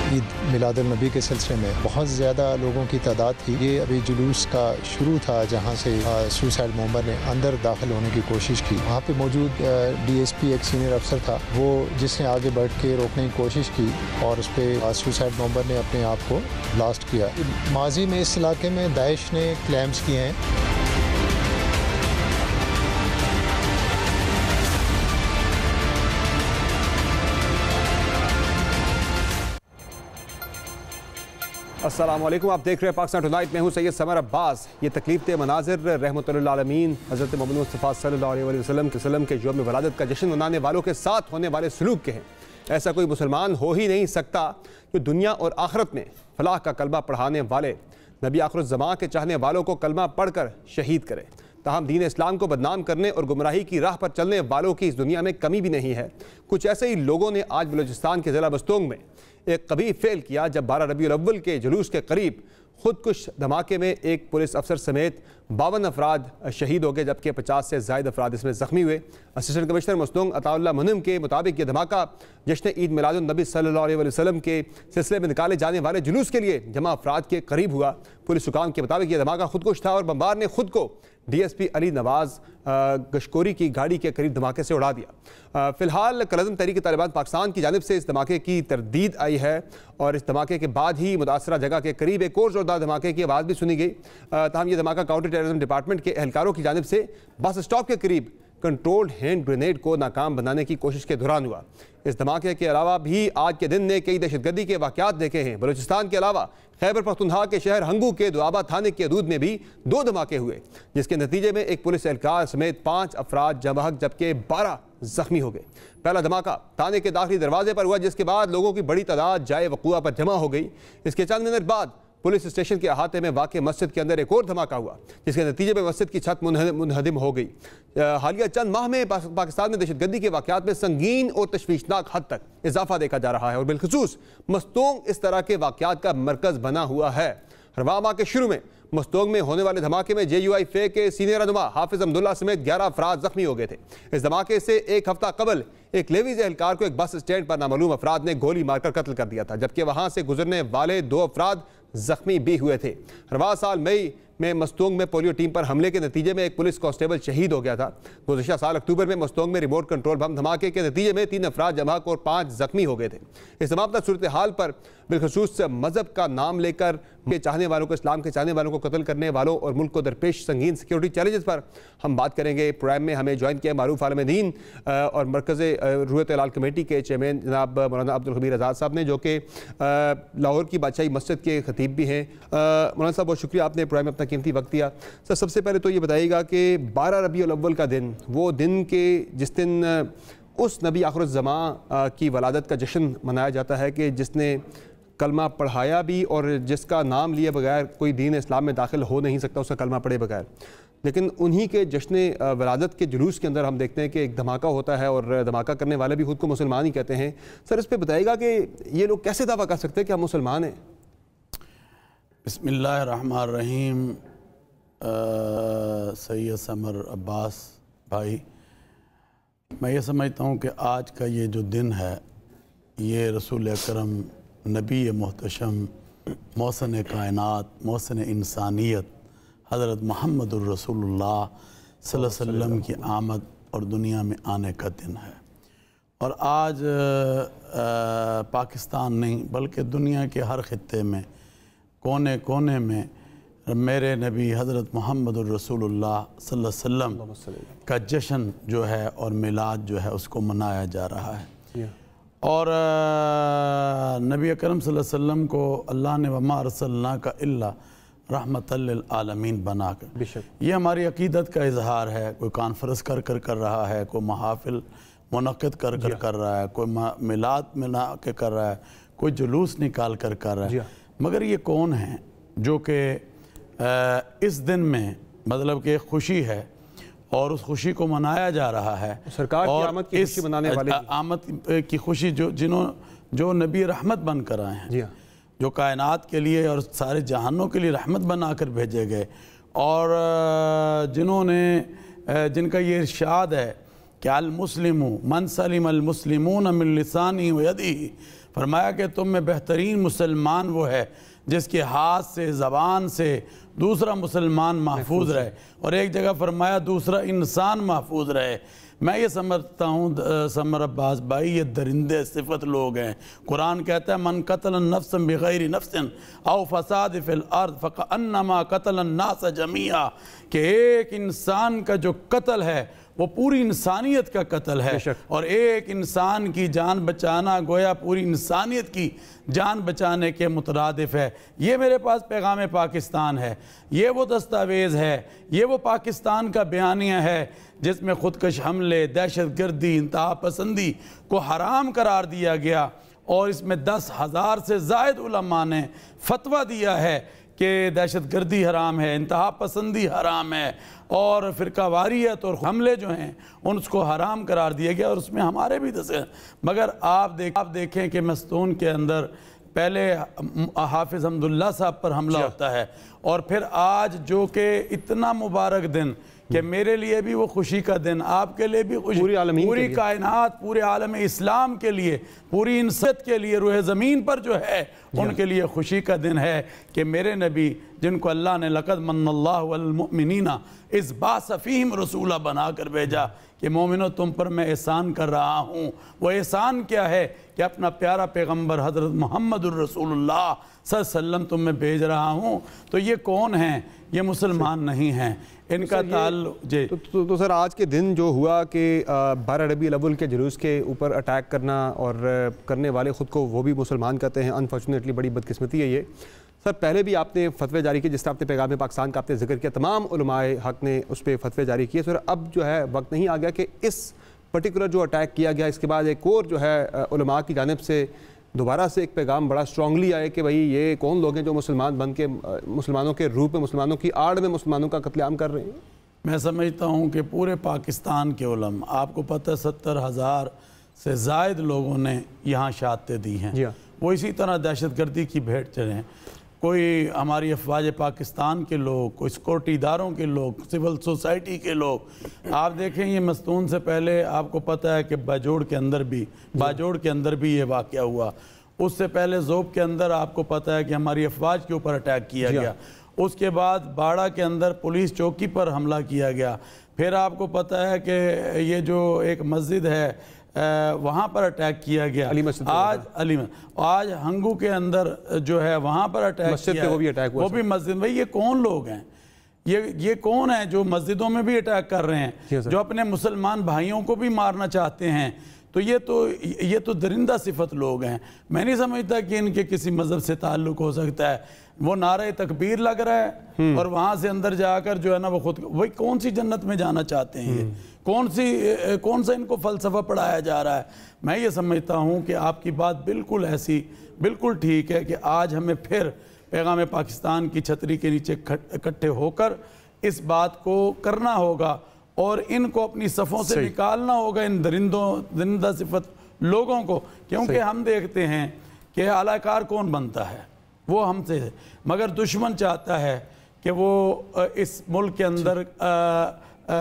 ईद मिलादुन्नबी के सिलसिले में बहुत ज़्यादा लोगों की तादाद थी। ये अभी जुलूस का शुरू था जहाँ से सुसाइड बॉम्बर ने अंदर दाखिल होने की कोशिश की। वहाँ पे मौजूद DSP एक सीनियर अफसर था, वो जिसने आगे बढ़ के रोकने की कोशिश की और उस पर सुसाइड बॉम्बर ने अपने आप को ब्लास्ट किया। माजी में इस इलाके में दाइश ने क्लेम्स किए हैं। अस्सलामुअलैकुम, आप देख रहे हैं पाकिस्तान टुनाइट। मैं हूं सैयद समर अब्बास। ये तकलीफ दे मनाजिर रहमतुल्लिल आलमीन हज़रत मोहम्मद मुस्तफ़ा सल्लल्लाहु अलैहि वसल्लम के यौम वलादत का जश्न मनाने वालों के साथ होने वाले सलूक के हैं। ऐसा कोई मुसलमान हो ही नहीं सकता कि दुनिया और आखिरत में फलाह का कलमा पढ़ाने वाले नबी आखिरुज़्ज़मा के चाहने वालों को कलमा पढ़कर शहीद करे। ताहम दीन इस्लाम को बदनाम करने और गुमराही की राह पर चलने वालों की इस दुनिया में कमी भी नहीं है। कुछ ऐसे ही लोगों ने आज बलूचिस्तान के ज़िला बस्तोंग में एक कभी फेल किया जब 12 रबीउल अव्वल के जुलूस के करीब खुदकुश धमाके में एक पुलिस अफसर समेत 52 अफराद शहीद हो गए, जबकि 50 से ज़ायद अफराद इसमें ज़ख्मी हुए। असिस्टेंट कमिश्नर मस्तूंग अताउल्लाह मुनिम के मुताबिक ये धमाका जश्न ईद मिलादुन्नबी सल्लल्लाहु अलैहि वसल्लम के सिलसिले में निकाले जाने वाले जुलूस के लिए जमा अफराद के करीब हुआ। पुलिस हुकाम के मुताबिक यह धमाका खुदकुश था और बमबार ने खुद को DSP अली नवाज़ गशकोरी की गाड़ी के करीब धमाके से उड़ा दिया। फ़िलहाल कलअज़म तहरीक तालिबान पाकिस्तान की जानिब से इस धमाके की तरदीद आई है और इस धमाके के बाद ही मुतासरा जगह के करीब एक और ज़ोरदार धमाके की आवाज़ भी सुनी गई। ताहम यह धमाका काउंटर टेररिज्म डिपार्टमेंट के एहलकारों की जानिब से बस स्टॉप के करीब कंट्रोल्ड हैंड ग्रेनेड को नाकाम बनाने की कोशिश के दौरान हुआ। इस धमाके के अलावा भी आज के दिन ने कई दहशतगर्दी के वाक़यात देखे हैं। बलूचिस्तान के अलावा खैबर पख्तूनख्वा के शहर हंगू के दुआबा थाने के हदूद में भी 2 धमाके हुए, जिसके नतीजे में एक पुलिस एहलकार समेत 5 अफराद जबहक जबकि 12 जख्मी हो गए। पहला धमाका थाने के दाखिली दरवाजे पर हुआ, जिसके बाद लोगों की बड़ी तादाद जाए वक़ूआ पर जमा हो गई। इसके चंद मिनट बाद पुलिस स्टेशन के अहाते में वाक़ मस्जिद के अंदर एक और धमाका हुआ, जिसके नतीजे में मस्जिद की छत मुनहदिम हो गई। हालिया चंद माह में पाकिस्तान में दहशतगर्दी के वाक़यात में संगीन और तशवीशनाक हद तक इजाफा देखा जा रहा है और बिलखुसूस मस्तोंग इस तरह के वाक़यात का मरकज़ बना हुआ है। रवा माह के शुरू में मस्तोंग में होने वाले धमाके में JUI फे के सीनियर रहनुमा हाफिज अब्दुल्ला समेत 11 अफराद जख्मी हो गए थे। इस धमाके से एक हफ्ता कबल एक लेवीज एहलकार को एक बस स्टैंड पर नामालूम अफराद ने गोली मारकर कत्ल कर दिया था, जबकि वहां से गुजरने वाले 2 अफराद जख्मी भी हुए थे। रवा साल मई में मस्तोंग में पोलियो टीम पर हमले के नतीजे में एक पुलिस कांस्टेबल शहीद हो गया था। गुज़श्ता साल अक्टूबर में मस्तोंग में रिमोट कंट्रोल बम धमाके के नतीजे में 3 अफराद जमाक और 5 जख्मी हो गए थे। इस तमाम सूरत हाल पर बिलखसूस मजहब का नाम लेकर के चाहने वालों को, इस्लाम के चाहने वालों को कत्ल करने वालों और मुल्क को दरपेश संगीन सिक्योरिटी चैलेंजेस पर हम बात करेंगे। प्रोग्राम में हमें ज्वाइन किया मारूफ आलम दीन और मरकज़ रुयत लाल कमेटी के चेयरमैन जनाब मौलाना अब्दुल खबीर आज़ाद साहब ने, जो कि लाहौर की बादशाही मस्जिद के खतीब भी हैं। मौलाना साहब बहुत शुक्रिया, आपने प्रोग्राम में अपना कीमती वक्त दिया। सर, सबसे पहले तो ये बताइएगा कि 12 रबीउल अव्वल का दिन, वो दिन के जिस दिन उस नबी आखिरुज़्ज़मा की वलादत का जश्न मनाया जाता है कि जिसने कलमा पढ़ाया भी और जिसका नाम लिए बगैर कोई दीन इस्लाम में दाखिल हो नहीं सकता उसका कलमा पढ़े बगैर, लेकिन उन्हीं के जश्न वलादत के जुलूस के अंदर हम देखते हैं कि एक धमाका होता है और धमाका करने वाले भी खुद को मुसलमान ही कहते हैं। सर, इस पर बताइएगा कि ये लोग कैसे दावा कर सकते हैं कि हम मुसलमान हैं? बिस्मिल्लाहिर्रहमानिर्रहीम। सैयद समर अब्बास भाई, मैं ये समझता हूँ कि आज का ये जो दिन है ये रसूल अकरम नबी मोहतशम मौसन कायनात मौसन इंसानियत हज़रत मुहम्मदुर रसूलुल्लाह सल्लल्लाहु अलैहि वसल्लम की आमद और दुनिया में आने का दिन है। और आज पाकिस्तान नहीं बल्कि दुनिया के हर खित्ते में कोने कोने में मेरे नबी हज़रत मुहम्मदुर रसूलुल्लाह सल्लल्लाहु अलैहि वसल्लम का जश्न जो है और मिलाद जो है उसको मनाया जा रहा है। और नबी अकरम सल्लल्लाहु अलैहि वसल्लम को अल्लाह ने वमा अरसलनाका इल्ला रहमतल लिल आलमीन बनाकर, ये हमारी अकीदत का इजहार है। कोई कॉन्फ्रेंस कर रहा है, कोई महाफिल मुनक़िद कर रहा है, कोई मिलाद मिला के कर रहा है, कोई जुलूस निकाल कर रहा है, मगर ये कौन है जो कि इस दिन में मतलब कि खुशी है और उस खुशी को मनाया जा रहा है। सरकार की आमद की खुशी मनाने वाले आमद की खुशी जो नबी रहमत बन कर आए हैं, जो कायनात के लिए और सारे जहानों के लिए रहमत बना कर भेजे गए, और जिनका ये इरशाद है कि अल मुस्लिमु मन सलिम अल मुस्लिमून मिन लिसानिही व यदिही फरमाया कि तुम में बेहतरीन मुसलमान वो है जिसके हाथ से ज़बान से दूसरा मुसलमान महफूज रहे, और एक जगह फरमाया दूसरा इंसान महफूज रहे। मैं ये समझता हूँ समर अब्बास भाई, ये दरिंदे सिफत लोग हैं। कुरान कहता है मन कतल नफ्सन बिगैर नफ्सिन औ फसाद फिल अर्द फकअन्नमा कतल अन्नास जमीआ, कि एक इंसान का जो कत्ल है वो पूरी इंसानियत का कत्ल है, और एक इंसान की जान बचाना गोया पूरी इंसानियत की जान बचाने के मुतरादिफ है। ये मेरे पास पैगाम पाकिस्तान है, ये वो दस्तावेज़ है, ये वो पाकिस्तान का बयानिया है जिसमें खुदकश हमले, दहशत गर्दी, इंतहा पसंदी को हराम करार दिया गया, और इसमें 10,000 से ज़ायद उलमा ने फतवा दिया है कि दहशत गर्दी हराम है, इंतहा पसंदी हराम है, और फ़िरकावारियत और हमले जो हैं उनको हराम करार दिया गया, और उसमें हमारे भी दस हैं। मगर आप देखें कि मस्तून के अंदर पहले हाफिज़ हम्दुल्ला साहब पर हमला होता है, और फिर आज जो कि इतना मुबारक दिन कि मेरे लिए भी वो खुशी का दिन, आपके लिए भी खुशी, पूरी कायनात, पूरे आलम इस्लाम के लिए, पूरी इंसानियत के लिए, रूह ज़मीन पर जो है उनके लिए खुशी का दिन है कि मेरे नबी जिनको अल्लाह ने लक़द मन्नल्लाहु अलल मुमिनीना इज़ बाअस फ़ीहिम रसूला बना कर भेजा कि मोमिनो तुम पर मैं एहसान कर रहा हूँ। वो एहसान क्या है कि अपना प्यारा पैगम्बर हज़रत मुहम्मदुर रसूलुल्लाह सल्लल्लाहु अलैहि वसल्लम तुम में भेज रहा हूँ। तो ये कौन हैं? ये मुसलमान नहीं हैं, इनका ताल्लुक जी। तो सर आज के दिन जो हुआ कि 12 रबीउल अव्वल के जुलूस के ऊपर अटैक करना, और करने वाले ख़ुद को वो भी मुसलमान कहते हैं, अनफॉर्चुनेटली बड़ी बदकिस्मती है ये। सर पहले भी आपने फतवे जारी किए, जिस तरह आपने पैगाम पाकिस्तान का आपने जिक्र किया, तमाम उलमाए हक़ ने उस पर फतवे जारी किए। सर अब जो है वक्त नहीं आ गया कि इस पर्टिकुलर जो अटैक किया गया इसके बाद एक और जो है उलमा की जानिब से दोबारा से एक पैगाम बड़ा स्ट्रांगली आए कि भाई ये कौन लोग हैं जो मुसलमान बन के मुसलमानों के रूप में, मुसलमानों की आड़ में मुसलमानों का कत्लेआम कर रहे हैं? मैं समझता हूँ कि पूरे पाकिस्तान के उलमा, आपको पता है 70,000 से ज़ायद लोगों ने यहाँ शहादतें दी हैं, वो इसी तरह दहशत गर्दी की भेंट चढ़े हैं। कोई हमारी अफवाज पाकिस्तान के लोग, कोई सिक्योरिटी इदारों के लोग, सिविल सोसाइटी के लोग। आप देखें ये मस्तून से पहले आपको पता है कि बाजोड़ के अंदर भी ये वाक़या हुआ। उससे पहले ज़ोब के अंदर आपको पता है कि हमारी अफवाज के ऊपर अटैक किया गया। उसके बाद बाड़ा के अंदर पुलिस चौकी पर हमला किया गया। फिर आपको पता है कि ये जो एक मस्जिद है वहाँ पर अटैक किया गया। आज हंगू के अंदर जो है वहाँ पर अटैक किया, वो भी मस्जिद। भाई ये कौन लोग हैं? ये कौन है जो मस्जिदों में भी अटैक कर रहे हैं, जो अपने मुसलमान भाइयों को भी मारना चाहते हैं? तो ये तो दरिंदा सिफत लोग हैं। मैं नहीं समझता कि इनके किसी मज़हब से ताल्लुक़ हो सकता है। वो नारे तकबीर लग रहा है और वहाँ से अंदर जाकर जो है ना वो खुद, वही कौन सी जन्नत में जाना चाहते हैं? ये कौन सा इनको फ़लसफ़ा पढ़ाया जा रहा है? मैं ये समझता हूँ कि आपकी बात बिल्कुल ठीक है कि आज हमें फिर पैगाम पाकिस्तान की छतरी के नीचे इकट्ठे होकर इस बात को करना होगा और इनको अपनी सफ़ों से निकालना होगा, इन दरिंदा सिफत लोगों को। क्योंकि हम देखते हैं कि आलाकार कौन बनता है, वो हमसे, मगर दुश्मन चाहता है कि वो इस मुल्क के अंदर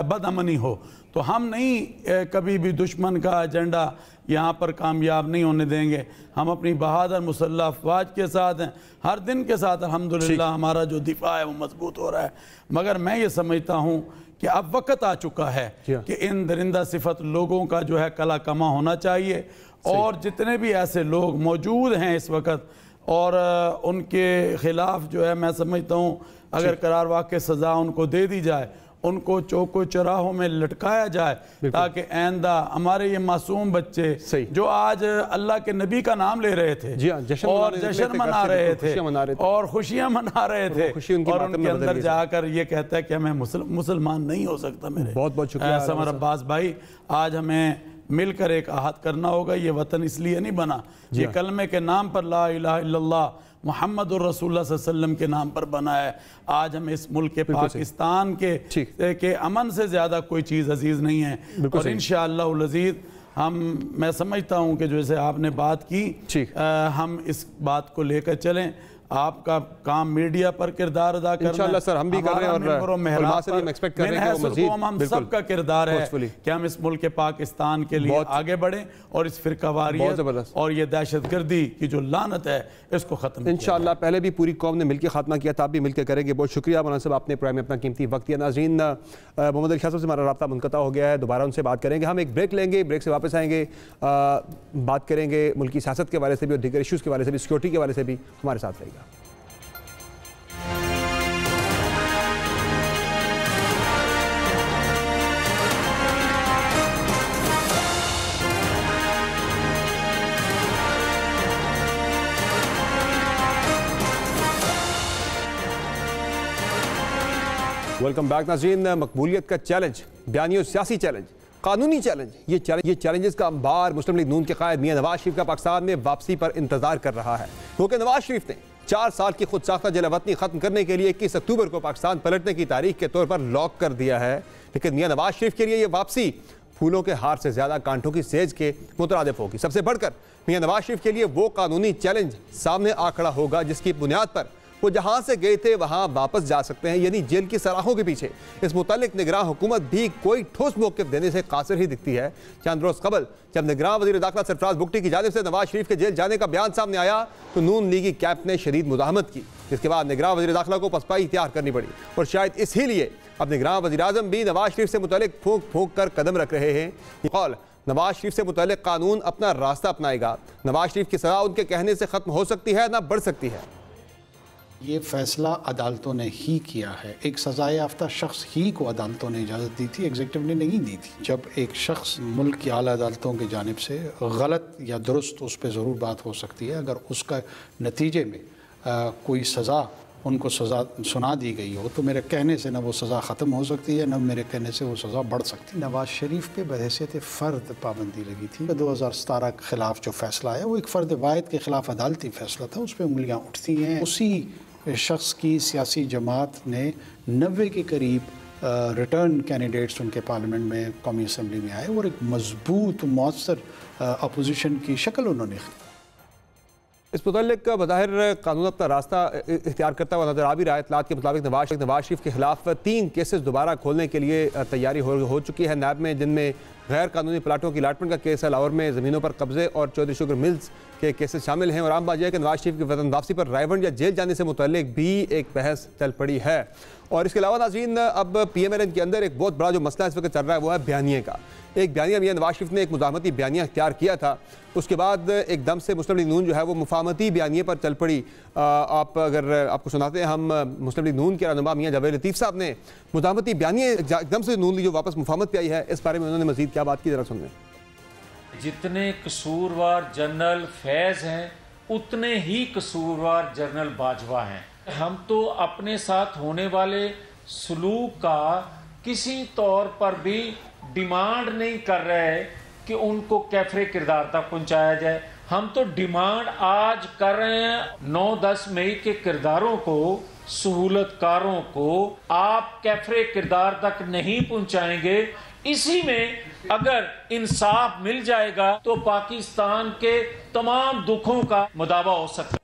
बदअमनी हो। तो हम नहीं कभी भी दुश्मन का एजेंडा यहाँ पर कामयाब नहीं होने देंगे। हम अपनी बहादुर मुसल्लह अफवाज के साथ हैं, हर दिन के साथ अल्हम्दुलिल्लाह हमारा जो दिफा है वो मजबूत हो रहा है। मगर मैं ये समझता हूँ कि अब वक्त आ चुका है कि इन दरिंदा सिफत लोगों का जो है कला कमा होना चाहिए, और जितने भी ऐसे लोग मौजूद हैं इस वक्त और उनके ख़िलाफ़ जो है मैं समझता हूँ अगर करार वाक़ई सज़ा उनको दे दी जाए, उनको चौको चौराहों में लटकाया जाए, ताकि आइंदा हमारे ये मासूम बच्चे जो आज अल्लाह के नबी का नाम ले रहे थे और जश्न मना रहे थे और खुशियाँ मना रहे थे, और उनके अंदर जाकर ये कहता है कि मैं मुसलमान नहीं हो सकता। मेरे बहुत बहुत शुक्रिया समर अब्बास भाई। आज हमें मिलकर एक आहद करना होगा। ये वतन इसलिए नहीं बना, ये कलमे के नाम पर ला इलाहा इल्लल्लाह मुहम्मदुर रसूलुल्लाह सल्लल्लाहु अलैहि वसल्लम के नाम पर बना है। आज हमें इस मुल्क के पाकिस्तान के अमन से ज़्यादा कोई चीज़ अजीज़ नहीं है, और इंशाअल्लाह अज़ीज़ मैं समझता हूँ कि जैसे आपने बात की हम इस बात को लेकर चलें आपका काम मीडिया पर किरदार अदा करना। इंशाअल्लाह सर हम भी कर रहे हैं और उलमा से भी हम एक्सपेक्ट कर रहे हैं कि वो मज़ीद हम सबका किरदार है कि हम इस मुल्क के पाकिस्तान के लिए आगे बढ़ें और इस फिरकावारियत और ये दहशतगर्दी की जो लानत है इसको ख़त्म इंशाअल्लाह। पहले भी पूरी कौम ने मिलकर खात्मा किया था, आप भी मिलकर करेंगे। बहुत शुक्रिया मौलाना साहब, आपने प्रोग्राम में अपना कीमती वक्त दिया। नाज़रीन, मोहम्मद अली शाह साहब से हमारा रब्ता मुनक़ता हो गया है, दोबारा उनसे बात करेंगे। हम एक ब्रेक लेंगे, ब्रेक से वापस आएंगे, बात करेंगे मुल्क की सियासत के हवाले से भी और दीगर इशूज़ के हवाले से भी, सिक्योरिटी के हवाले से भी। हमारे साथ रहेगा। वेलकम बैक नाज़रीन। मकबूलियत का चैलेंज, बयानी और सियासी चैलेंज, कानूनी चैलेंज, ये चैलेंजेस का अंबार मुस्लिम लीग नून के कायद मियां नवाज शरीफ का पाकिस्तान में वापसी पर इंतजार कर रहा है, क्योंकि नवाज शरीफ ने 4 साल की खुद साख्ता जलावतनी खत्म करने के लिए 21 अक्टूबर को पाकिस्तान पलटने की तारीख के तौर पर लॉक कर दिया है। लेकिन मियां नवाज शरीफ के लिए ये वापसी फूलों के हार से ज्यादा कांटों की सेज के मुतरादिफ होगी। सबसे बढ़कर मियां नवाज शरीफ के लिए वो कानूनी चैलेंज सामने आ खड़ा होगा जिसकी बुनियाद पर वो जहां से गए थे वहां वापस जा सकते हैं, यानी जेल की सराहों के पीछे। इस मुतालिक निगरान हुकूमत भी कोई ठोस मौक़िफ़ देने से कासिर ही दिखती है। चंद रोज़ कबल जब निगरान वज़ीर दाखिला सरफराज बुगटी की जानिब से नवाज शरीफ के जेल जाने का बयान सामने आया तो नून लीगी कैंप ने शदीद मुज़ाहमत की, जिसके बाद निगरान वज़ीर दाखिला को पसपाई इख्तियार करनी पड़ी। और शायद इसीलिए अब निगरान वज़ीर आज़म भी नवाज शरीफ से मुतालिक फूंक फूंक कर कदम रख रहे हैं। कौल नवाज शरीफ से मुतालिक कानून अपना रास्ता अपनाएगा। नवाज शरीफ की सज़ा उनके कहने से ख़त्म हो सकती है, ना बढ़ सकती है। ये फ़ैसला अदालतों ने ही किया है। एक सज़ा याफ्ता शख्स ही को अदालतों ने इजाज़त दी थी, एग्जीक्यूटिव ने नहीं दी थी। जब एक शख्स मुल्क की आला अदालतों की जानिब से गलत या दुरुस्त, उस पर ज़रूर बात हो सकती है। अगर उसका नतीजे में कोई सज़ा उनको सज़ा सुना दी गई हो तो मेरे कहने से न वो सज़ा ख़त्म हो सकती है, न मेरे कहने से वो सज़ा बढ़ सकती है। नवाज शरीफ पे बहैसियत फ़र्द पाबंदी लगी थी। 2017 के ख़िलाफ़ जो फ़ैसला है वो एक फ़र्द वाहिद के ख़िलाफ़ अदालती फ़ैसला था, उस पर उंगलियाँ उठती हैं। उसी शख्स की सियासी जमात ने 90 के करीब रिटर्न कैंडिडेट्स उनके पार्लियामेंट में, कौमी असम्बली में आए और एक मजबूत मौसर अपोजिशन की शक्ल उन्होंने। इस मुतल्लिक़ बज़ाहिर कानून अपना रास्ता इख्तियार करता हुआ नजर आ भी रहा है। इत्तलात के मुताबिक नवाज शरीफ के खिलाफ 3 केसेस दोबारा खोलने के लिए तैयारी हो चुकी है नैब में, जिनमें गैर कानूनी प्लाटों की अलाटमेंट का केस है, लाहौर में ज़मीनों पर कब्जे और चौधरी शुगर मिल्स के केसेस शामिल हैं। और आम बात यह है कि नवाज शरीफ की वतन वापसी पर रायबंद या जेल जाने से मुतल्लिक भी एक बहस चल पड़ी है। और इसके अलावा नाज़रीन, अब PMLN के अंदर एक बहुत बड़ा जो मसला इस वक्त चल रहा है वो है बयानिए का। एक बयानिया मियां नवाज शरीफ ने एक मुज़ाहमती बयानिया इख्तियार किया था, उसके बाद एकदम से मुस्लिम लीग नून जो है वो मुफाहमती बयानिए पर चल पड़ी। आप अगर आपको सुनाते हैं, हम मुस्लिम लीग नून के रहनुमा मियां जावेद लतीफ़ साहब ने मुज़ाहमती बयानिए एकदम से नून लीग जो वापस मुफाहमत पे आई है, इस बारे में उन्होंने मज़ीद क्या बात की, ज़रा सुन लें। जितने कसूरवार जनरल फैज़ हैं उतने ही कसूरवार जनरल बाजवा हैं। हम तो अपने साथ होने वाले सलूक का किसी तौर पर भी डिमांड नहीं कर रहे कि उनको कैफरे किरदार तक पहुंचाया जाए। हम तो डिमांड आज कर रहे हैं 9-10 मई के किरदारों को, सहूलतकारों को आप कैफरे किरदार तक नहीं पहुंचाएंगे। इसी में अगर इंसाफ मिल जाएगा तो पाकिस्तान के तमाम दुखों का मुदावा हो सकता है।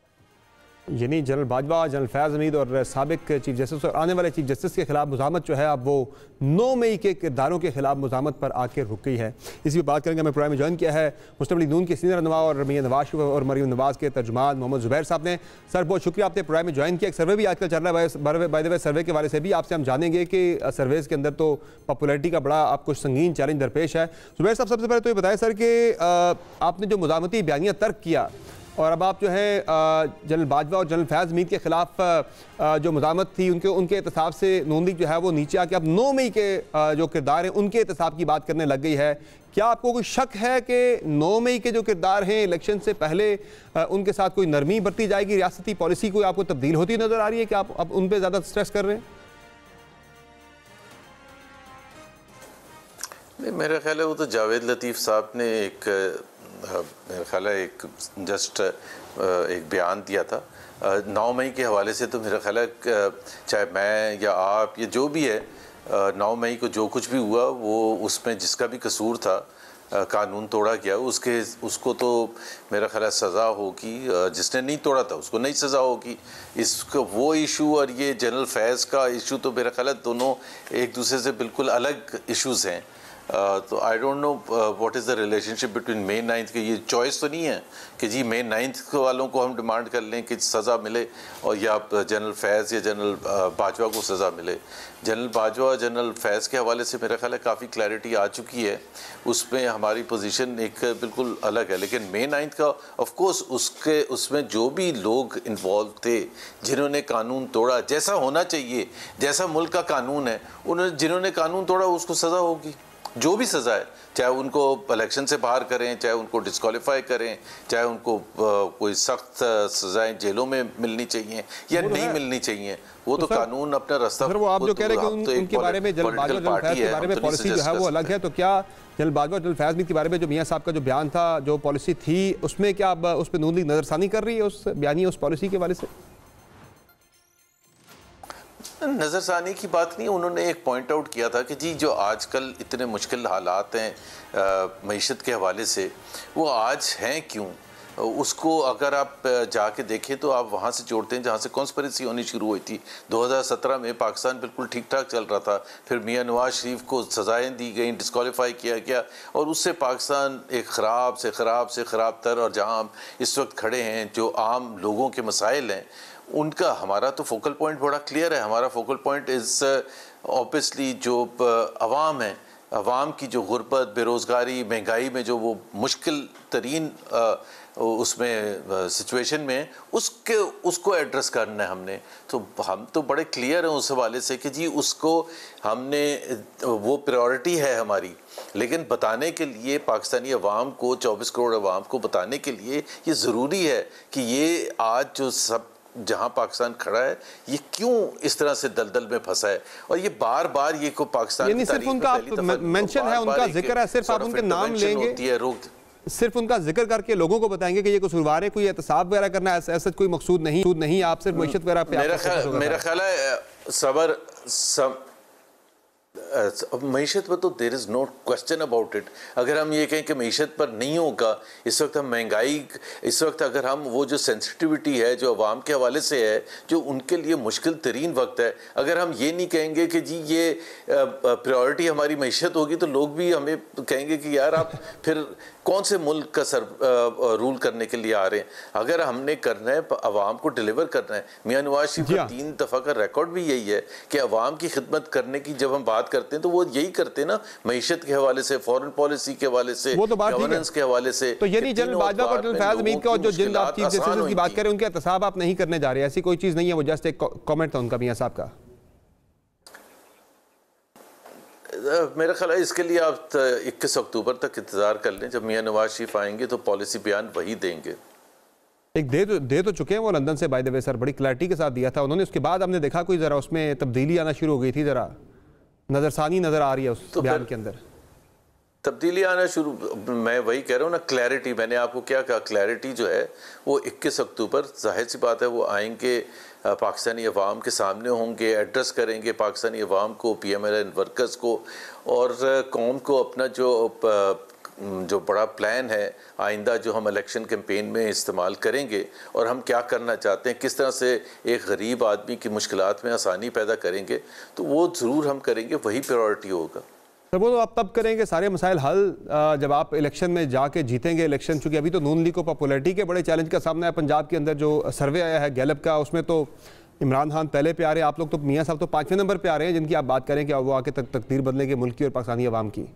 यानी जनरल बाजवा, जनरल फैज़ हमीद और साबिक चीफ जस्टिस और आने वाले चीफ जस्टिस के खिलाफ मुज़ाहमत जो है अब वो 9 मई के किरदारों के खिलाफ मुज़ाहमत पर आकर रुक गई है। इसी पर बात करेंगे। हमें प्रोग्राम में ज्वाइन किया है मुस्लिम लीग नून के सीनियर रहनुमा और मियां नवाज शरीफ और मरीम नवाज के तर्जुमान मोहम्मद ज़ुबैर साहब ने। सर बहुत शुक्रिया, आपने प्रोग्राम में ज्वाइन किया। एक सर्वे भी आजकल चल रहा है, बाय द वे सर्वे के बारे से भी आपसे हम जानेंगे कि सर्वेज़ के अंदर तो पॉपुलैरिटी का बड़ा आपको संगीन चैलेंज दरपेश है। ज़ुबैर साहब, सबसे पहले तो ये बताएं सर कि आपने जो मुज़ाहमती बयानिया तर्क किया और अब आप जो है जनरल बाजवा और जनरल फैज़ हमीद के खिलाफ जो मुज़ाहमत थी उनके एहतसाब से नून लीग जो है वो नीचे आके अब 9 मई के जो किरदार हैं उनके एहतसाब की बात करने लग गई है। क्या आपको कोई शक है कि 9 मई के जो किरदार हैं इलेक्शन से पहले उनके साथ कोई नरमी बरती जाएगी, रियासती पॉलिसी कोई आपको तब्दील होती नज़र आ रही है कि आप अब उन पर ज़्यादा स्ट्रेस कर रहे हैं? नहीं, मेरा ख्याल है वो तो जावेद लतीफ़ साहब ने मेरा ख्याल है एक जस्ट एक बयान दिया था 9 मई के हवाले से। तो मेरा ख्याल है चाहे मैं या आप या जो भी है 9 मई को जो कुछ भी हुआ वो उसमें जिसका भी कसूर था कानून तोड़ा गया उसको तो मेरा ख्याल है सज़ा होगी, जिसने नहीं तोड़ा था उसको नहीं सज़ा होगी। इसको वो इशू और ये जनरल फैज़ का इशू तो मेरा ख्याल है दोनों एक दूसरे से बिल्कुल अलग इश्यूज़ हैं। तो I don't know what is the relationship between May 9 के। ये चॉइस तो नहीं है कि जी मई 9 वालों को हम डिमांड कर लें कि सज़ा मिले और या जनरल फैज़ या जनरल बाजवा को सज़ा मिले। जनरल बाजवा जनरल फैज़ के हवाले से मेरा ख्याल है काफ़ी क्लैरिटी आ चुकी है, उसमें हमारी पोजीशन एक बिल्कुल अलग है। लेकिन मई 9 का ऑफ कोर्स उसमें जो भी लोग इन्वॉल्व थे जिन्होंने कानून तोड़ा, जैसा होना चाहिए, जैसा मुल्क का कानून है, उन्होंने जिन्होंने कानून तोड़ा उसको सज़ा होगी, जो भी सज़ा है, चाहे उनको इलेक्शन से बाहर करें, चाहे उनको डिस्क्वालीफाई करें, चाहे उनको कोई सख्त सज़ाएं जेलों में मिलनी चाहिए या नहीं मिलनी चाहिए, वो तो कानून अपना रास्ता। वो आप जो कह रहे हैं कि उनके बारे में जनरल बाजवा जनरल फैज़ के बारे में पॉलिसी जो है वो अलग है, तो क्या जनरल बाजवा जनरल फैज़ के बारे में जो मियाँ साहब का जो बयान था, जो पॉलिसी थी, उसमें क्या अब उस पर नून लीग नज़रसानी कर रही है उस बयानी उस पॉलिसी के बारे से? नज़रसानी की बात नहीं, उन्होंने एक पॉइंट आउट किया था कि जी जो आजकल इतने मुश्किल हालात हैं मईशत के हवाले से, वो आज हैं क्यों? उसको अगर आप जाके देखें तो आप वहाँ से जोड़ते हैं जहाँ से कॉन्स्पिरेसी होनी शुरू हुई थी। 2017 में पाकिस्तान बिल्कुल ठीक ठाक चल रहा था, फिर मियाँ नवाज शरीफ को सज़ाएँ दी गई, डिस्क्वालीफाई किया गया और उससे पाकिस्तान एक ख़राब से ख़राब तर, और जहाँ हम इस वक्त खड़े हैं जो आम लोगों के मसाइल हैं उनका, हमारा तो फोकल पॉइंट बड़ा क्लियर है। हमारा फोकल पॉइंट इज़ ऑब्वियसली जो अवाम है, अवाम की जो गुर्बत, बेरोज़गारी, महंगाई में जो वो मुश्किल तरीन उसमें सिचुएशन में उसको एड्रेस करना है हमने। तो हम तो बड़े क्लियर हैं उस हवाले से कि जी उसको हमने, वो प्रायोरिटी है हमारी। लेकिन बताने के लिए पाकिस्तानी अवाम को, 24 करोड़ अवाम को बताने के लिए ये ज़रूरी है कि ये आज जो सब जहाँ पाकिस्तान खड़ा है ये क्यों इस तरह से दलदल में फंसा है, और ये बार बार ये को पाकिस्तान की तारीख में पहली दफा मेंशन है, उनका जिक्र है, सिर्फ आप उनके नाम लेंगे, सिर्फ उनका जिक्र करके लोगों को बताएंगे कि ये कसूरवार है, कोई एहतसाब वगैरह करना है, ऐसा कोई मकसूद नहीं। आप सिर्फ मईशत वगैरह पे मेरा ख्याल है मईशत पर तो there is no question about it. अगर हम ये कहें कि मईशत पर नहीं होगा, इस वक्त हम महंगाई, इस वक्त अगर हम वो जो सेंसिटिविटी है जो अवाम के हवाले से है, जो उनके लिए मुश्किल तरीन वक्त है, अगर हम ये नहीं कहेंगे कि जी ये प्रायोरिटी हमारी मईशत होगी, तो लोग भी हमें कहेंगे कि यार आप फिर कौन से मुल्क का रूल करने के लिए आ रहे हैं। अगर हमने करना है, अवाम को डिलीवर करना है, मियाँ नवाज शरीफ का 3 दफ़ा का रिकॉर्ड भी यही है कि अवाम की खिदमत करने की जब हम बात करते हैं तो वो यही करते हैं ना, मईशत के हवाले से, फॉरेन पॉलिसी के हवाले से, गवर्नेंस के हवाले से। तो यानी जनरल बाजवा और जनरल फैज़ मीर का जो जिन आप चीफ जस्टिस की बात करें उनके एहतसाब आप नहीं करने जा रहे, ऐसी कोई चीज़ नहीं है, वो जस्ट एक कॉमेंट था उनका मियाँ साहब का। मेरा ख्याल है इसके लिए आप 21 अक्टूबर तक इंतज़ार कर लें, जब मियाँ नवाज शरीफ आएंगे तो पॉलिसी बयान वही देंगे। एक दे तो चुके हैं वो लंदन से, बाय द वे सर, बड़ी क्लैरिटी के साथ दिया था उन्होंने। उसके बाद हमने देखा कोई ज़रा उसमें तब्दीली आना शुरू हो गई थी, ज़रा नज़रसानी नज़र आ रही है उस बयान के अंदर, तब्दीली आना शुरू। मैं वही कह रहा हूँ ना, क्लैरिटी, मैंने आपको क्या कहा, क्लैरिटी जो है वो 21 अक्टूबर जाहिर सी बात है वो आएंगे, पाकिस्तानी अवाम के सामने होंगे, एड्रेस करेंगे पाकिस्तानी अवाम को, PMLN वर्कर्स को और कौम को अपना जो बड़ा प्लान है आइंदा जो हम इलेक्शन कैंपेन में इस्तेमाल करेंगे और हम क्या करना चाहते हैं, किस तरह से एक गरीब आदमी की मुश्किलात में आसानी पैदा करेंगे, तो वो ज़रूर हम करेंगे, वही प्रायोरिटी होगा। सर वो तो आप तब करेंगे सारे मसाइल हल जब आप इलेक्शन में जाके जीतेंगे इलेक्शन। चूँकि अभी तो नून लीग को पॉपुलैरिटी के बड़े चैलेंज का सामना है। पंजाब के अंदर जो सर्वे आया है गैलप का, उसमें तो इमरान खान पहले पे आ रहे हैं, आप लोग तो मियाँ साहब तो 5वें नंबर पे आ रहे हैं, जिनकी आप बात करें कि वो आके तकदीर बदलेंगे मुल्क की और पाकिस्तानी अवाम की।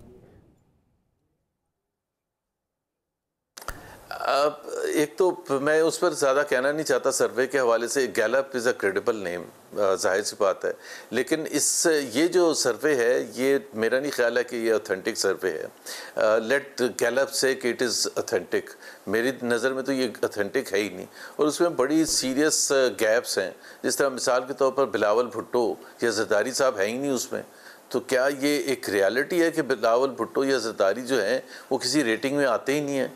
एक तो मैं उस पर ज़्यादा कहना नहीं चाहता सर्वे के हवाले से, Gallup is a credible name, जाहिर सी बात है, लेकिन ये जो सर्वे है ये मेरा नहीं ख्याल है कि ये ऑथेंटिक सर्वे है। लेट गैलप से कि इट इज़ ऑथेंटिक, मेरी नज़र में तो ये ऑथेंटिक है ही नहीं, और उसमें बड़ी सीरियस गैप्स हैं। जिस तरह मिसाल के तौर पर बिलावल भुट्टो या जरदारी साहब है ही नहीं उसमें, तो क्या ये एक रियलिटी है कि बिलावल भुट्टो या जरदारी जो हैं वो किसी रेटिंग में आते ही नहीं हैं?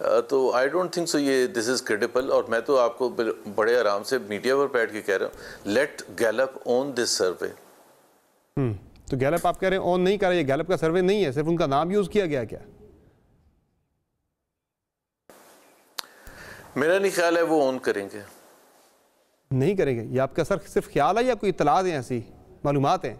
तो आई डोंट थिंक सो ये दिस इज़ क्रेडिबल। और मैं तो आपको बड़े आराम से मीडिया पर बैठ के कह रहा हूँ, let Gallup on this survey. तो गैलप आप कह रहे हैं ऑन नहीं कर रहे, गैलप का सर्वे नहीं है, सिर्फ उनका नाम यूज़ किया गया क्या? मेरा नहीं ख्याल है वो ऑन करेंगे। नहीं करेंगे? ये आपका सर सिर्फ ख्याल है या कोई इतलात है, ऐसी मालूमात हैं?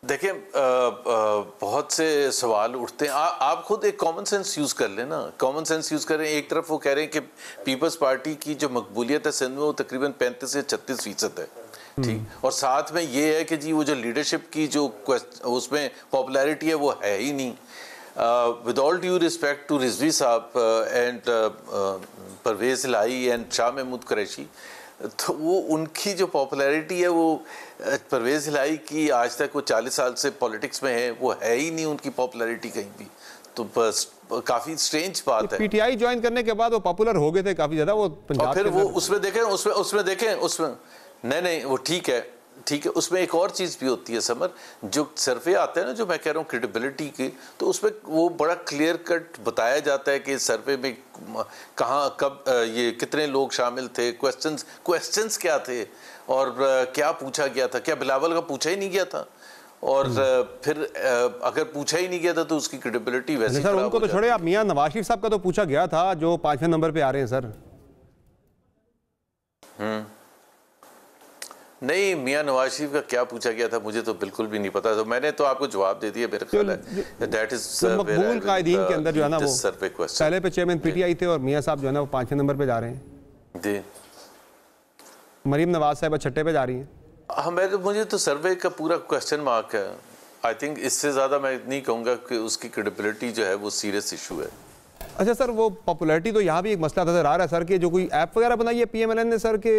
देखिए बहुत से सवाल उठते हैं। आप खुद एक कॉमन सेंस यूज़ कर लें ना, कॉमन सेंस यूज़ करें। एक तरफ वो कह रहे हैं कि पीपल्स पार्टी की जो मकबूलियत है सिंध में वो तकरीबन 35 से 36% है, ठीक। और साथ में ये है कि जी वो जो लीडरशिप की जो उसमें पॉपुलैरिटी है वो है ही नहीं। With all due respect to Rizvi sahab and Parvez Elahi and Shah Mahmood Qureshi, तो वो उनकी जो पॉपुलैरिटी है वो परवेज़ इलाही की आज तक वो 40 साल से पॉलिटिक्स में है, वो है ही नहीं उनकी पॉपुलैरिटी कहीं भी। तो बस काफ़ी स्ट्रेंज बात है। पीटीआई ज्वाइन करने के बाद वो पॉपुलर हो गए थे काफ़ी ज़्यादा, वो पंजाब और फिर वो उसमें देखें नहीं वो ठीक है, उसमें एक और चीज़ भी होती है समर, जो सर्वे आता है ना, जो मैं कह रहा हूँ क्रेडिबिलिटी की, तो उसमें वो बड़ा क्लियर कट बताया जाता है कि सर्वे में कहाँ कब ये कितने लोग शामिल थे, क्वेश्चंस क्या थे और क्या पूछा गया था। क्या बिलावल का पूछा ही नहीं गया था? और फिर अगर पूछा ही नहीं गया था तो उसकी क्रेडिबिलिटी वैसे सर उनको तो छोड़े, आप मियां नवाज शरीफ साहब का तो पूछा गया था जो 5वें नंबर पे आ रहे हैं सर। नहीं, मियां नवाज शरीफ का क्या पूछा गया था मुझे तो बिल्कुल भी नहीं पता, तो मैंने तो आपको जवाब दे दिया। मेरे ख्याल है दैट इज मकबूल कायदीन के अंदर जो है ना वो पहले पे चेयरमैन पीटीआई थे और मियां साहब जो है ना वो 5वें नंबर पे जा रहे हैं जी। मरीम नवाज साहब छठे पे जा रही हैं। हाँ, मुझे तो सर्वे का पूरा क्वेश्चन मार्क है। आई थिंक इससे ज़्यादा मैं नहीं कहूँगा कि उसकी क्रेडिबिलिटी जो है वो सीरियस इशू है। अच्छा सर, वो पॉपुलैरिटी तो यहाँ भी एक मसला नजर आ रहा है सर कि जो कोई ऐप वगैरह बनाई है पीएमएलएन ने सर के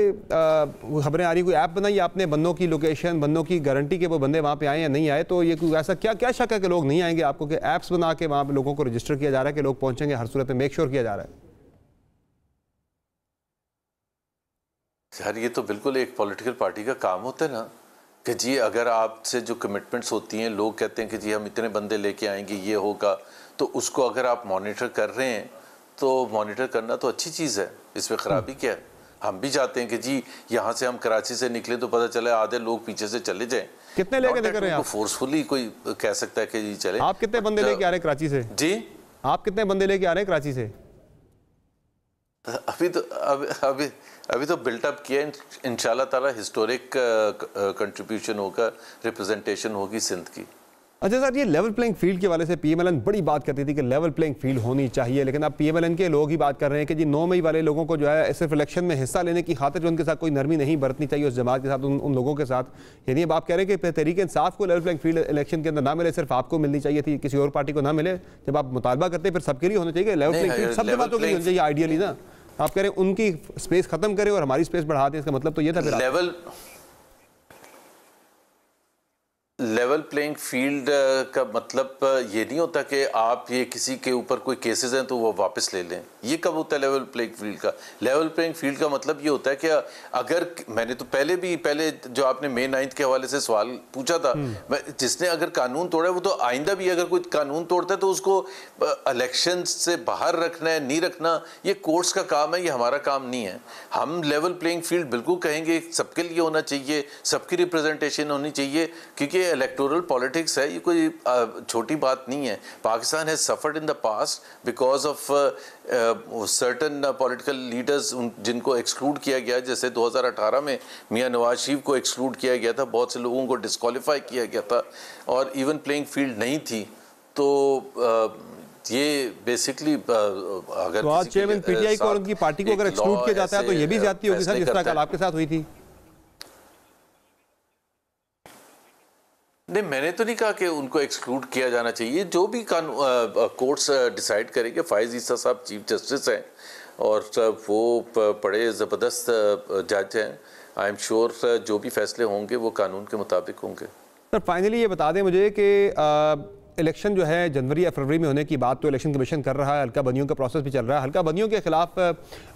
खबरें आ रही कोई ऐप बनाई है आपने, बंदों की लोकेशन, बंदों की गारंटी के वो बंदे वहाँ पे आए या नहीं आए, तो ये कोई ऐसा क्या शक है कि लोग नहीं आएंगे आपको, कि ऐप्स बना के वहाँ पे लोगों को रजिस्टर किया जा रहा है कि लोग पहुँचेंगे, हर सूरत में मेक श्योर किया जा रहा है? यार ये तो बिल्कुल एक पॉलिटिकल पार्टी का काम होता है ना कि जी अगर आपसे जो कमिटमेंट्स होती हैं, लोग कहते हैं कि जी हम इतने बंदे लेके आएंगे, ये होगा, तो उसको अगर आप मॉनिटर कर रहे हैं तो मॉनिटर करना तो अच्छी चीज़ है, इसमें ख़राबी क्या है? हम भी चाहते हैं कि जी यहाँ से हम कराची से निकले तो पता चले आधे लोग पीछे से चले जाएं। कितने लेके निकल रहे हैं आप? फोर्सफुली कोई कह सकता है कि जी चले। आप कितने बंदे लेके आ रहे हैं कराची से? जी आप कितने बंदे लेके आ रहे हैं कराची से? अभी तो बिल्टअप किया, इंशाल्लाह ताला हिस्टोरिक कंट्रीब्यूशन होगा, रिप्रेजेंटेशन होगी सिंध की। अच्छा सर, ये लेवल प्लेइंग फील्ड के वाले से पीएमएलएन बड़ी बात करती थी कि लेवल प्लेइंग फील्ड होनी चाहिए, लेकिन अब पीएमएलएन के लोग ही बात कर रहे हैं कि जी 9 मई वाले लोगों को जो है सिर्फ इलेक्शन में हिस्सा लेने की खातिर जो उनके साथ कोई नरमी नहीं बरतनी चाहिए उस जमात के साथ, उन लोगों के साथ। यानी अब आप कह रहे हैं कि तहरीक इंसाफ को लेवल प्लेइंग फील्ड इलेक्शन के अंदर ना मिले, सिर्फ आपको मिलनी चाहिए थी, किसी और पार्टी को ना मिले। जब आप मुतालबा करते हैं फिर सबके लिए होना चाहिए लेवल प्लेइंग फील्ड, सब बातों के लिए होनी चाहिए आइडियली ना। आप कह रहे हैं उनकी स्पेस खत्म करें और हमारी स्पेस बढ़ा दें, इसका मतलब तो ये था फिर लेवल प्लेइंग फील्ड का मतलब ये नहीं होता कि आप ये किसी के ऊपर कोई केसेस हैं तो वो वापस ले लें। ये कब होता है लेवल प्लेइंग फील्ड का? लेवल प्लेइंग फील्ड का मतलब ये होता है कि अगर मैंने तो पहले जो आपने May 9 के हवाले से सवाल पूछा था, जिसने अगर कानून तोड़ा है वो तो आइंदा भी अगर कोई कानून तोड़ता है तो उसको इलेक्शन से बाहर रखना है, नहीं रखना, ये कोर्ट्स का काम है, ये हमारा काम नहीं है। हम लेवल प्लेइंग फील्ड बिल्कुल कहेंगे सबके लिए होना चाहिए, सबकी रिप्रेजेंटेशन होनी चाहिए, क्योंकि इलेक्टोरल पॉलिटिक्स है, ये कोई छोटी बात नहीं है। Pakistan has suffered in the past because of certain political leaders जिनको एक्सक्लूड किया गया, जैसे 2018 में मियां नवाज शरीफ को एक्सक्लूड किया गया था, बहुत से लोगों को डिस्क्वालीफाई किया गया था और इवन प्लेइंग फील्ड नहीं थी। तो ये बेसिकली अगर तो आज चेयरमैन पीटीआई को और उनकी पार्टी को अगर एक्सक्लूड किया जाता है तो ये भी ज्यादती होगी सर, जिस तरह कल आपके साथ हुई थी। नहीं, मैंने तो नहीं कहा कि उनको एक्सक्लूड किया जाना चाहिए। जो भी कोर्ट्स डिसाइड करेंगे, फायज ईसा साहब चीफ जस्टिस हैं और वो बड़े ज़बरदस्त जज हैं। आई एम श्योर जो भी फैसले होंगे वो कानून के मुताबिक होंगे। सर फाइनली ये बता दें मुझे कि इलेक्शन जो है जनवरी या फरवरी में होने की बात तो इलेक्शन कमीशन कर रहा है, हल्का बंदियों का प्रोसेस भी चल रहा है। हल्का बंदियों के खिलाफ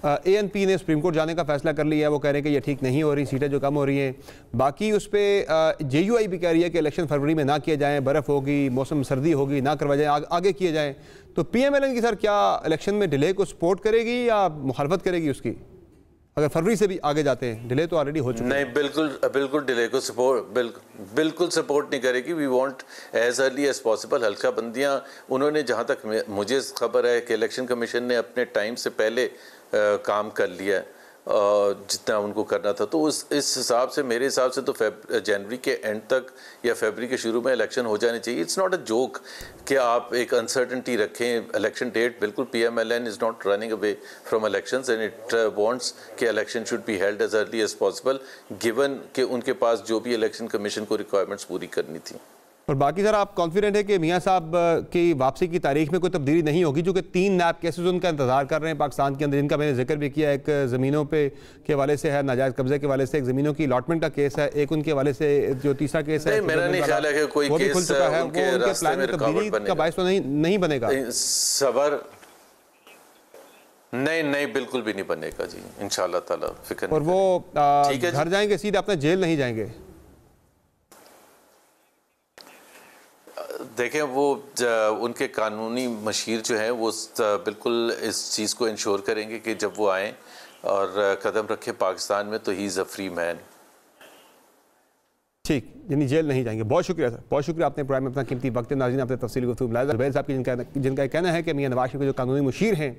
ANP ने सुप्रीम कोर्ट जाने का फैसला कर लिया है। वो कह रहे हैं कि ये ठीक नहीं हो रही, सीटें जो कम हो रही हैं। बाकी उस पर JUI भी कह रही है कि इलेक्शन फरवरी में ना किए जाएँ, बर्फ़ होगी, मौसम सर्दी होगी, ना करवाए जाए, आगे किए जाएँ। तो PMLN की सर क्या इलेक्शन में डिले को सपोर्ट करेगी या मुखालफत करेगी उसकी? अगर फरवरी से भी आगे जाते हैं? डिले तो ऑलरेडी हो चुका है। नहीं, बिल्कुल डिले को बिल्कुल सपोर्ट नहीं करेगी। We want as early as possible हल्का बंदियां। उन्होंने जहां तक मुझे खबर है कि इलेक्शन कमीशन ने अपने टाइम से पहले काम कर लिया है जितना उनको करना था, तो इस हिसाब से, मेरे हिसाब से तो जनवरी के एंड तक या फरवरी के शुरू में इलेक्शन हो जाने चाहिए। इट्स नॉट अ जोक कि आप एक अनसर्टेनिटी रखें। इलेक्शन डेट बिल्कुल PMLN is not running away from elections and it wants कि election should be held as early as possible, given कि उनके पास जो भी इलेक्शन कमीशन को रिक्वायरमेंट्स पूरी करनी थी। और बाकी सर, आप कॉन्फिडेंट है कि मियां साहब की वापसी की तारीख में कोई तब्दीली नहीं होगी? जो कि 3 नैब केसेस उनका इंतजार कर रहे हैं पाकिस्तान के अंदर, जिनका मैंने जिक्र भी किया। एक ज़मीनों पे के हवाले से है, नाजायज़ कब्जे के हवाले से, एक ज़मीनों की अलॉटमेंट का केस है, एक उनके हवाले से जो तीसरा केस है, मेरा नहीं ख्याल है कि कोई वो भी खुल चुका है। वो उनके प्लान में तब्दीली का बायस तो नहीं बनेगा। सबर नहीं, बिल्कुल भी नहीं बनेगा जी, इंशाल्लाह ताला, फिक्र। और वो घर जाएंगे सीधे, अपने जेल नहीं जाएंगे? देखें, वो उनके कानूनी मशीर जो हैं वो बिल्कुल इस चीज़ को इंश्योर करेंगे कि जब वो आएँ और कदम रखे पाकिस्तान में तो he is a free man. ठीक, यानी जेल नहीं जाएंगे। बहुत शुक्रिया सर, बहुत शुक्रिया। आपने प्रोग्राम में अपना कीमती वक्त नाज़रीन आपने तफसीली गुफ्तगू में जुबैर साहब की जिनका कहना है कि मियां नवाज शरीफ के जो कानूनी मुशीर हैं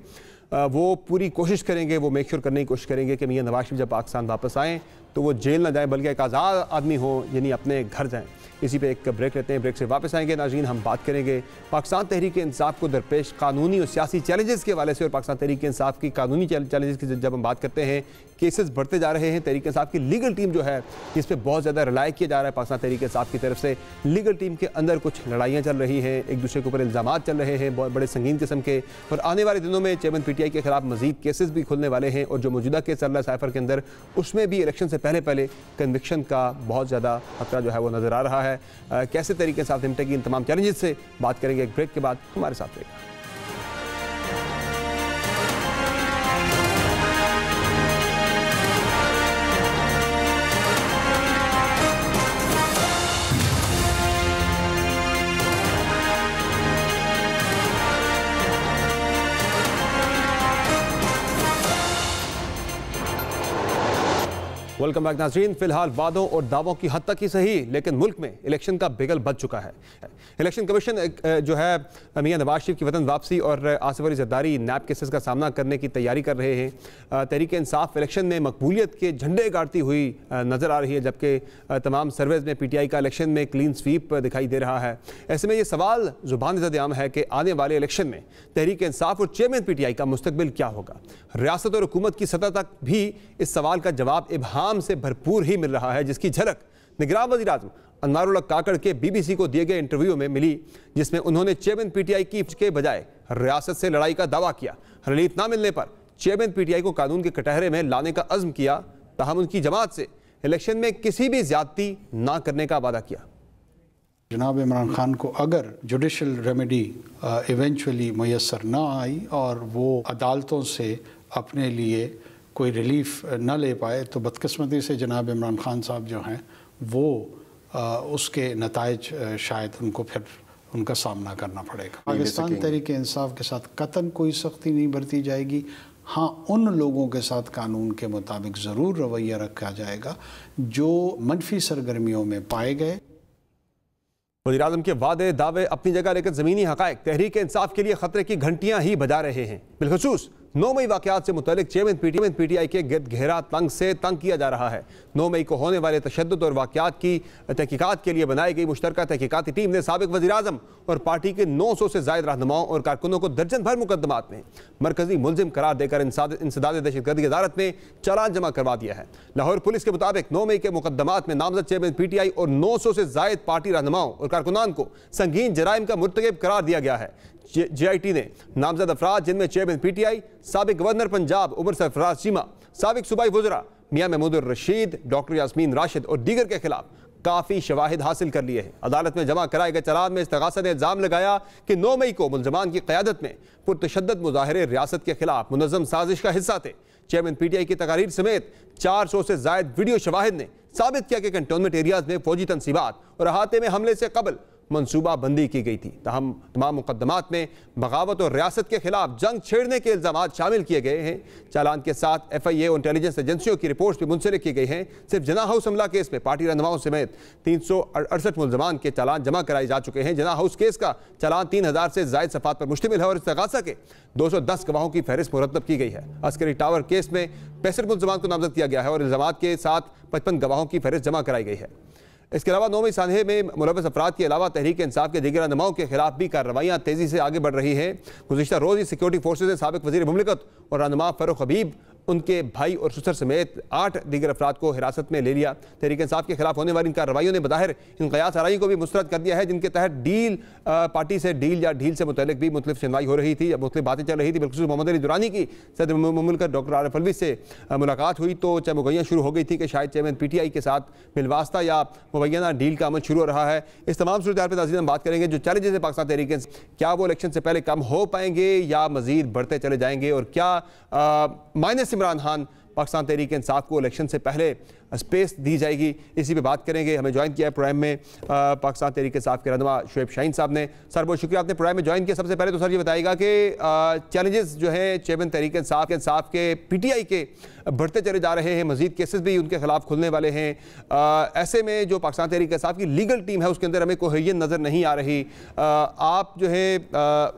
वो पूरी कोशिश करेंगे, वो मेक श्योर करने की कोशिश करेंगे कि मियां नवाज शरीफ जब पाकिस्तान वापस आएँ तो वो जेल ना जाएँ बल्कि एक आज़ाद आदमी हो, यानी अपने घर जाएँ। इसी पे एक ब्रेक लेते हैं, ब्रेक से वापस आएंगे नाज़रीन। हम बात करेंगे पाकिस्तान तहरीक इंसाफ को दरपेश कानूनी और सियासी चैलेंजेस के हवाले से। और पाकिस्तान तहरीक इंसाफ की कानूनी चैलेंजेस की जब हम बात करते हैं, केसेस बढ़ते जा रहे हैं। तहरीक इंसाफ की लीगल टीम जो है इस पर बहुत ज़्यादा रिलाय किया जा रहा है पाकिस्तान तहरीक इंसाफ की तरफ से। लीगल टीम के अंदर कुछ लड़ाइयाँ चल रही हैं, एक दूसरे के ऊपर इल्ज़ाम चल रहे हैं बहुत बड़े संगीन किस्म के। और आने वाले दिनों में चेयरमैन PTI के खिलाफ मजीद केसेस भी खुलने वाले हैं। और जो मौजूदा केस चल रहा है साइफर के अंदर, उसमें भी इलेक्शन से पहले कन्विक्शन का बहुत ज़्यादा खतरा जो है वो नज़र आ रहा है। कैसे तरीके से साथ निपटेगी इन तमाम चैलेंजेस से बात करेंगे एक ब्रेक के बाद। हमारे साथ रहेगा। वेलकम बैक नाज़रीन। फिलहाल वादों और दावों की हद तक ही सही, लेकिन मुल्क में इलेक्शन का बिगल बज चुका है। इलेक्शन कमीशन जो है मियां नवाज शरीफ की वतन वापसी और आसिफ अली जरदारी नैब केसेस का सामना करने की तैयारी कर रहे हैं। तहरीक इंसाफ इलेक्शन में मकबूलियत के झंडे गाड़ती हुई नज़र आ रही है, जबकि तमाम सर्वेज में PTI का इलेक्शन में क्लीन स्वीप दिखाई दे रहा है। ऐसे में ये सवाल ज़ुबान ज़द-ए-आम है कि आने वाले इलेक्शन में तहरीक इंसाफ और चेयरमैन PTI का मुस्तकबिल क्या होगा। रियासत और हुकूमत की सतह तक भी इस सवाल का जवाब इबहाम से भरपूर ही मिल रहा है, जिसकी झलक निगरान वज़ीर-ए-आज़म अनवारुल्लाह काकड़ के BBC को दिए गए इंटरव्यू में मिली, जिसमें उन्होंने चेयरमैन PTI की के बजाय रियासत से लड़ाई का दावा किया। रिलीफ ना मिलने पर चेयरमैन PTI को कानून के कटहरे में लाने का अज़्म किया, ताहम उनकी जमात से इलेक्शन में किसी भी ज्यादती ना करने का वादा किया। जनाब इमरान खान को अगर जुडिशल रेमेडी इवेंचुअली मैसर ना आई और वो अदालतों से अपने लिए कोई रिलीफ न ले पाए, तो बदकिस्मती से जनाब इमरान खान साहब जो हैं वो उसके नताइज शायद उनको फिर उनका सामना करना पड़ेगा। पाकिस्तान तहरीक इंसाफ के साथ कतन कोई सख्ती नहीं बरती जाएगी। हाँ, उन लोगों के साथ कानून के मुताबिक ज़रूर रवैया रखा जाएगा जो मनफी सरगर्मियों में पाए गए। वज़ीर-ए-आज़म के वादे दावे अपनी जगह, लेकिन ज़मीनी हक़ाइक़ तहरीक इंसाफ के लिए ख़तरे की घंटियाँ ही बजा रहे हैं। बिलखुसूस 9 मई वाक़यात से मुतल्लिक़ चेयरमैन PTI के गिरद घेरा तंग किया जा रहा है। 9 मई को होने वाले तशद्दुद और वाक़यात की तहक़ीक़ात के लिए बनाई गई मुश्तरका तहक़ीक़ाती टीम ने साबिक़ वज़ीर-ए-आज़म और पार्टी के 900 से ज़ायद रहनुमाओं और कारकुनों को दर्जन भर मुकदमात में मरकज़ी मुलजिम करार देकर इंसदाद दहशतगर्दी अदालत में चालान जमा करवा दिया है। लाहौर पुलिस के मुताबिक 9 मई के मुकदमात में नामजद चेयरमैन PTI और 900 से ज़ायद पार्टी रहनुमाओं और कारकुनान को संगीन जराइम का मुर्तकिब करार दिया गया है। JIT ने नामजद अफराद, जिनमें चेयरमैन PTI, साबिक गवर्नर पंजाब उमर सरफराज चीमा, साबिक सूबाई वज़रा मियां महमूद रशीद, डॉक्टर यास्मीन राशिद और दीगर के खिलाफ काफ़ी शवाहिद हासिल कर लिए हैं। अदालत में जमा कराए गए चालान में इस्तग़ासा ने इल्ज़ाम लगाया कि 9 मई को मुलज़मान की क़यादत में पुरतशद्दुद मुज़ाहरे रियासत के खिलाफ मुनज़्ज़म साजिश का हिस्सा थे। चेयरमैन PTI की तकारीर समेत 400 से ज़ायद वीडियो शवाहिद ने साबित किया कि कंटोनमेंट एरियाज़ में फौजी तनसीबात और अहाते में हमले से कबल मनसूबाबंदी की गई थी। तमाम मुकदमात में बगावत और रियासत के खिलाफ जंग छेड़ने के इल्ज़ाम शामिल किए गए हैं। चालान के साथ FIA और इंटेलिजेंस एजेंसियों की रिपोर्ट्स भी मुंसलिक की गई हैं। सिर्फ जना हाउस हमला केस में पार्टी रहनुमाओं समेत 368 मुलजमान के चालान जमा कराए जा चुके हैं। जना हाउस केस का चालान 3000 से ज़ायद सफ़ात पर मुश्तमिल है और इस्तिगासा के 210 गवाहों की फहरिस्त मुरतब की गई है। अस्करी टावर केस में 65 मुलजमान को नामजद किया गया है और इल्ज़ामात के साथ 55 गवाहों की फहरिस्त जमा कराई गई है। इसके अलावा 9वीं सानहे में मुलव्वस अफराद के अलावा तहरीक इंसाफ के दीगर रहनुमाओं के खिलाफ भी कार्रवाइयाँ तेज़ी से आगे बढ़ रही हैं। गुज़िश्ता रोज़ ही सिक्योरिटी फोर्सेज के साबिक़ वज़ीर मुमलिकत और रहनुमा फ़ारूक हबीब, उनके भाई और ससुर समेत 8 दीगर अफराद को हिरासत में ले लिया। तहरीक इंसाफ के खिलाफ होने वाली इन कार्रवाइयों ने बज़ाहिर इन क़यास आराई को भी मुस्तरद कर दिया है, जिनके तहत डील पार्टी से डील या ढील से मुतल्लिक भी मुख्तलिफ सुनवाई हो रही थी, मुख्तलिफ बातें चल रही थी। बिलखुसूस मोहम्मद अली दुरानी की सदर मुमलिकत डॉक्टर आरिफ अलवी से मुलाकात हुई तो चमगोइयाँ शुरू हो गई थी कि शायद चेयरमैन PTI के साथ बिलवास्ता या मुबैना डील का अमल शुरू हो रहा है। इस तमाम सूरत हाल पर नाज़रीन हम बात करेंगे जो चैलेंजेस है पाकिस्तान तहरीक, क्या वो इलेक्शन से पहले कम हो पाएंगे या मज़ीद बढ़ते चले जाएंगे, और क्या माइनस इमरान खान पाकिस्तान तहरीक इंसाफ को इलेक्शन से पहले स्पेस दी जाएगी। इसी पे बात करेंगे। हमें ज्वाइन किया है प्रोग्राम में पाकिस्तान तहरीक इंसाफ के रहनुमा शुएब शाहीन साहब ने। सर बहुत शुक्रिया आपने प्रोग्राम में ज्वाइन किया। सबसे पहले तो सर ये बताइएगा कि चैलेंजेस जो है चेयरमैन तहरीक इंसाफ के PTI के बढ़ते चले जा रहे हैं, मजीद केसेस भी उनके खिलाफ खुलने वाले हैं। ऐसे में जो पाकिस्तान तहरीक इंसाफ की लीगल टीम है उसके अंदर हमें कोहेरियत नज़र नहीं आ रही। आप जो है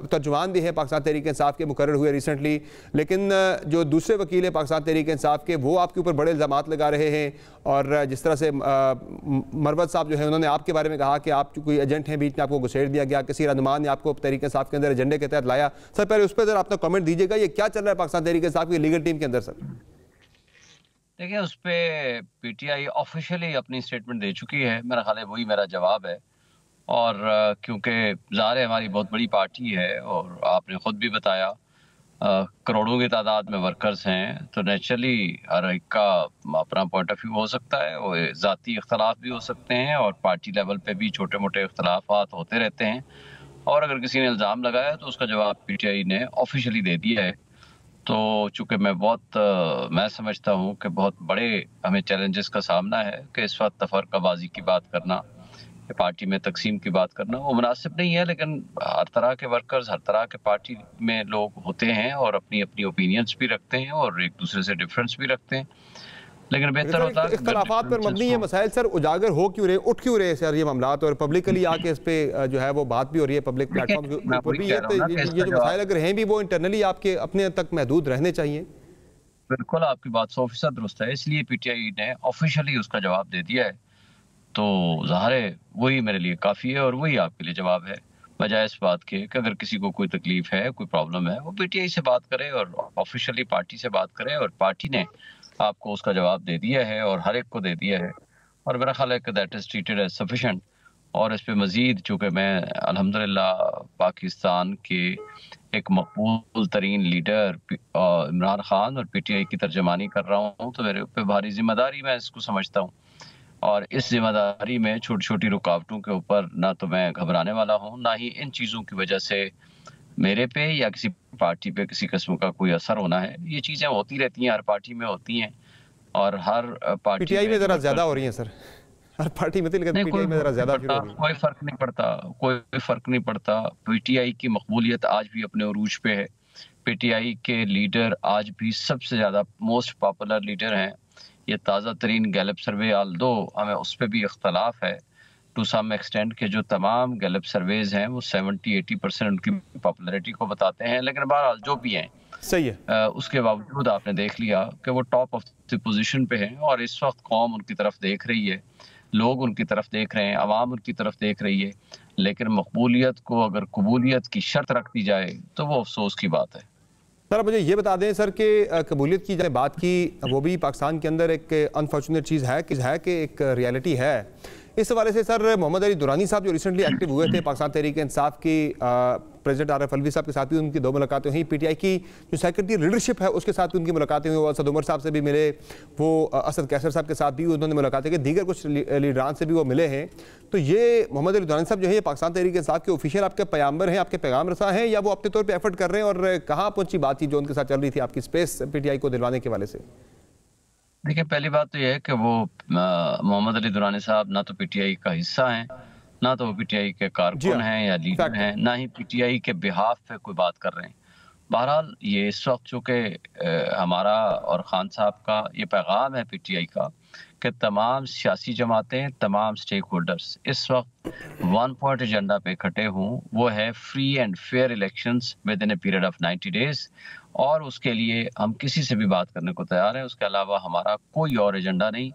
तर्जुमान भी हैं पाकिस्तान तहरीक इंसाफ के, मुकर्रर हुए रिसेंटली, लेकिन जो दूसरे वकील हैं पाकिस्तान तहरीक इंसाफ के वो आपके ऊपर बड़े इल्ज़ामात लगा रहे हैं। और जिस तरह से मरवत साहब जो है उन्होंने आपके बारे में कहा कि आप कोई एजेंट हैं, बीच में आपको घुसेड़ दिया गया, किसी रहनुमा ने आपको तहरीक इंसाफ के अंदर एजेंडे के तहत लाया। सर पहले उस पर जरा अपना कमेंट दीजिएगा, ये क्या चल रहा है पाकिस्तान तहरीक इंसाफ की लीगल टीम के अंदर? सर देखिए, उस पर PTI ऑफिशियली अपनी स्टेटमेंट दे चुकी है। मेरा ख्याल है वही मेरा जवाब है। और क्योंकि ज़ाहिर है हमारी बहुत बड़ी पार्टी है और आपने ख़ुद भी बताया करोड़ों की तादाद में वर्कर्स हैं, तो नेचुरली हर एक का अपना पॉइंट ऑफ व्यू हो सकता है और ज़ाती इख्तलाफ भी हो सकते हैं और पार्टी लेवल पे भी छोटे मोटे इख्तलाफात होते रहते हैं। और अगर किसी ने इल्ज़ाम लगाया तो उसका जवाब PTI ने ऑफिशियली दे दिया है। तो चूँकि मैं समझता हूँ कि बहुत बड़े हमें चैलेंजेस का सामना है कि इस वक्त तफरकाबाजी की बात करना, पार्टी में तकसीम की बात करना वो मुनासिब नहीं है। लेकिन हर तरह के वर्कर्स, हर तरह के पार्टी में लोग होते हैं और अपनी अपनी ओपिनियंस भी रखते हैं और एक दूसरे से डिफरेंस भी रखते हैं। लेकिन बेहतर होता है इख्तलाफात पर मबनी ये मसाइल सर उजागर हो क्यों रहे, उठ क्यों रहे सर ये मामलात, और पब्लिकली आके इस पे जो है वो बात भी हो रही है पब्लिक प्लेटफॉर्म के ऊपर भी। ये जो मसाइल अगर हैं भी वो इंटरनली आपके अपने तक महदूद रहने चाहिए। बिल्कुल आपकी बात 100% दुरुस्त है, इसलिए PTI ने ऑफिशियली उसका जवाब दे दिया है। तो ज़ाहिर है वही मेरे लिए काफ़ी है और वही आपके लिए जवाब है, बजाय इस बात के कि अगर किसी को कोई तकलीफ है, कोई प्रॉब्लम है, वो PTI से बात करे और ऑफिशियली पार्टी से बात करे। और पार्टी ने आपको उसका जवाब दे दिया है और हर एक को दे दिया है और मेरा ख्याल है कि that is treated as sufficient. और इस पे मज़ीद चूँकि मैं अल्हम्दुलिल्लाह पाकिस्तान के एक मकबूल तरीन लीडर इमरान खान और PTI की तर्जमानी कर रहा हूँ, तो मेरे ऊपर भारी जिम्मेदारी मैं इसको समझता हूँ। और इस जिम्मेदारी में छोटी छोटी रुकावटों के ऊपर ना तो मैं घबराने वाला हूँ, ना ही इन चीज़ों की वजह से मेरे पे या किसी पार्टी पे किसी किस्म का कोई असर होना है। ये चीज़ें होती रहती हैं, हर पार्टी में होती हैं और हर पार्टी PTI में ज़रा ज़्यादा हो रही हैं सर, हर पार्टी में, लेकिन PTI में ज़रा ज़्यादा कोई फ़र्क नहीं पड़ता, कोई फ़र्क नहीं पड़ता। PTI की मकबूलियत आज भी अपने उरूज पे है। PTI के लीडर आज भी सबसे ज़्यादा मोस्ट पॉपुलर लीडर हैं। ये ताज़ा तरीन गैलप सर्वे, आल्दो हमें उस पर भी इख्तलाफ है टू सम एक्सटेंट के जो तमाम गैलप सर्वेज हैं वो 70-80% उनकी पॉपुलैरिटी को बताते हैं, लेकिन बहरहाल जो भी हैं सही है। उसके बावजूद आपने देख लिया कि वो टॉप ऑफ द पोजीशन पे हैं और इस वक्त कौम उनकी तरफ देख रही है, लोग उनकी तरफ देख रहे हैं, आवाम उनकी तरफ देख रही है। लेकिन मकबूलियत को अगर कबूलियत की शर्त रख दी जाए तो वो अफसोस की बात है। सर मुझे ये बता दें सर कि कबूलियत की जाए बात की, वो भी पाकिस्तान के अंदर एक अनफॉर्चुनेट चीज़ है कि एक रियलिटी है। इस हवाले से सर मोहम्मद अली दुरानी साहब जो रिसेंटली एक्टिव हुए थे पाकिस्तान तहरीक इंसाफ की, प्रेसिडेंट आरिफ अलवी साहब के साथ भी उनकी 2 मुलाकातें हुई, PTI की जो सेक्रेटरी लीडरशिप है उसके साथ भी उनकी मुलाकातें हुई, वो असद उमर साहब से भी मिले, वो असद कैसर साहब के साथ भी उन्होंने मुलाकातें की, दीगर कुछ लीडरान से भी वो मिले हैं। तो ये मोहम्मद अली दुरानी साहब जो है ये पाकिस्तान तहरीक इंसाफ के ऑफिशियल आपके पैगाम्बर हैं, आपके पैगाम रसा हैं, या वो अपने तौर पर एफर्ट कर रहे हैं, और कहाँ पहुंची बात थी जो उनके साथ चल रही थी आपकी स्पेस PTI को दिलवाने के वाले से? देखिए, पहली बात तो यह है कि वो मोहम्मद अली दुरानी साहब ना तो PTI का हिस्सा हैं ना तो वो पीटीआई के कारकुन हैं या लीडर हैं, ना ही पीटीआई के बिहाफ पे कोई बात कर रहे हैं। बहरहाल ये इस वक्त चूँकि हमारा और खान साहब का ये पैगाम है पीटीआई का कि तमाम सियासी जमातें, तमाम स्टेक होल्डर्स इस वक्त वन पॉइंट एजेंडा पे इकट्ठे हों, वो है free and fair elections with in a period of 90 days, और उसके लिए हम किसी से भी बात करने को तैयार हैं। उसके अलावा हमारा कोई और एजेंडा नहीं।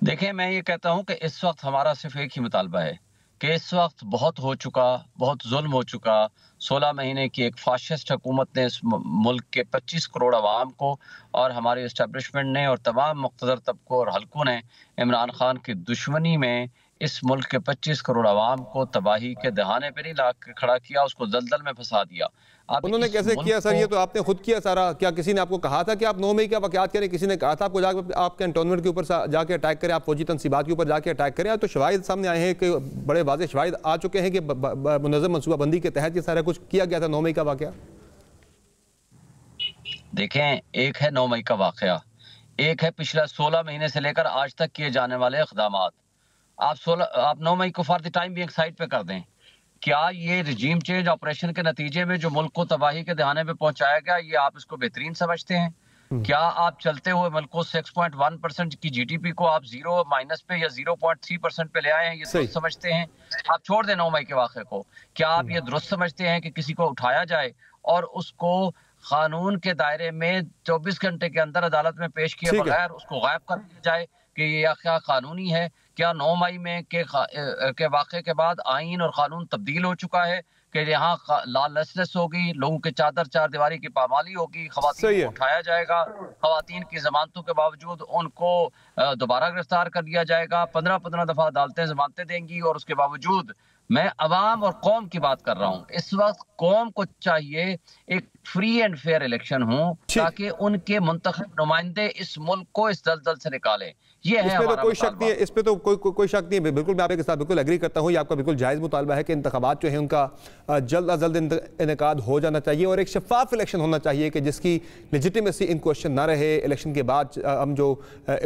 देखें, मैं ये कहता हूँ कि इस वक्त हमारा सिर्फ एक ही मुतालबा है कि इस वक्त बहुत हो चुका, बहुत जुल्म हो चुका। 16 महीने की एक फाशिस्ट हुकूमत ने इस मुल्क के 25 करोड़ आवाम को और हमारे इस्टेब्लिशमेंट ने और तमाम मुक़्तदर तबकों और हलकों ने इमरान खान की दुश्मनी में इस मुल्क के 25 करोड़ आवाम को तबाही के दहाने पे नहीं ला के खड़ा किया, उसको दलदल में फंसा दिया। उन्होंने कैसे किया सर? ये तो आपने खुद किया सारा। क्या किसी ने आपको कहा था कि आप 9 मई के वाक़यात करें? किसी ने कहा था आपको जाकर आप कैंटोनमेंट के ऊपर जाके अटैक करें, आप फौजी तनसीबात के ऊपर जाके अटैक करें? तो शवाहिद सामने आए हैं कि बड़े वाज़ेह शवाहिद आ चुके हैं कि मुनज़्ज़म मनसूबाबंदी के तहत ये सारा कुछ किया गया था 9 मई का वाक़या। देखें, एक है 9 मई का वाक़या, एक है पिछला 16 महीने से लेकर आज तक किए जाने वाले इक़दामात। आप 9 मई को फॉर द टाइम भी एक साइड पे कर दें। क्या ये रजीम चेंज ऑपरेशन के नतीजे में जो मुल्क को तबाही के दहाने पे पहुंचाया गया, ये आप इसको बेहतरीन समझते हैं? क्या आप चलते हुए मुल्क को 6.1% की जीडीपी को आप 0 माइनस पे या 0.3% पे ले आए हैं, ये दुरुस्त समझते हैं? आप छोड़ दें 9 मई के वाक़े को। क्या आप ये दुरुस्त समझते हैं कि किसी को उठाया जाए और उसको कानून के दायरे में 24 घंटे के अंदर अदालत में पेश किए बगैर उसको गायब कर दिया जाए कि ये क्या कानूनी है? क्या 9 मई में के वाक़े के बाद आईन और कानून तब्दील हो चुका है कि यहाँ लॉलेसनेस होगी, लोगों के चार दीवारी की पामाली होगी, खवातीन को उठाया जाएगा, खवातीन की जमानतों के बावजूद उनको दोबारा गिरफ्तार कर लिया जाएगा, 15-15 दफ़ा अदालतें जमानतें देंगी, और उसके बावजूद मैं अवाम और कौम की बात कर रहा हूँ। इस वक्त कौम को चाहिए एक फ्री एंड फेयर इलेक्शन हो ताकि उनके मुंतखब नुमाइंदे इस मुल्क को इस दलदल से निकालें। ये है हमारा तो कोई शक नहीं है, इस पे तो कोई शक नहीं है। बिल्कुल मैं आपके साथ बिल्कुल एग्री करता हूँ। ये आपका बिल्कुल जायज़ मुतालबा है कि इंतखाबात जो है उनका जल्द अज जल्द इनेकाद हो जाना चाहिए और एक शफाफ इलेक्शन होना चाहिए कि जिसकी लेजिटिमेसी इन क्वेश्चन ना रहे। इलेक्शन के बाद हम जो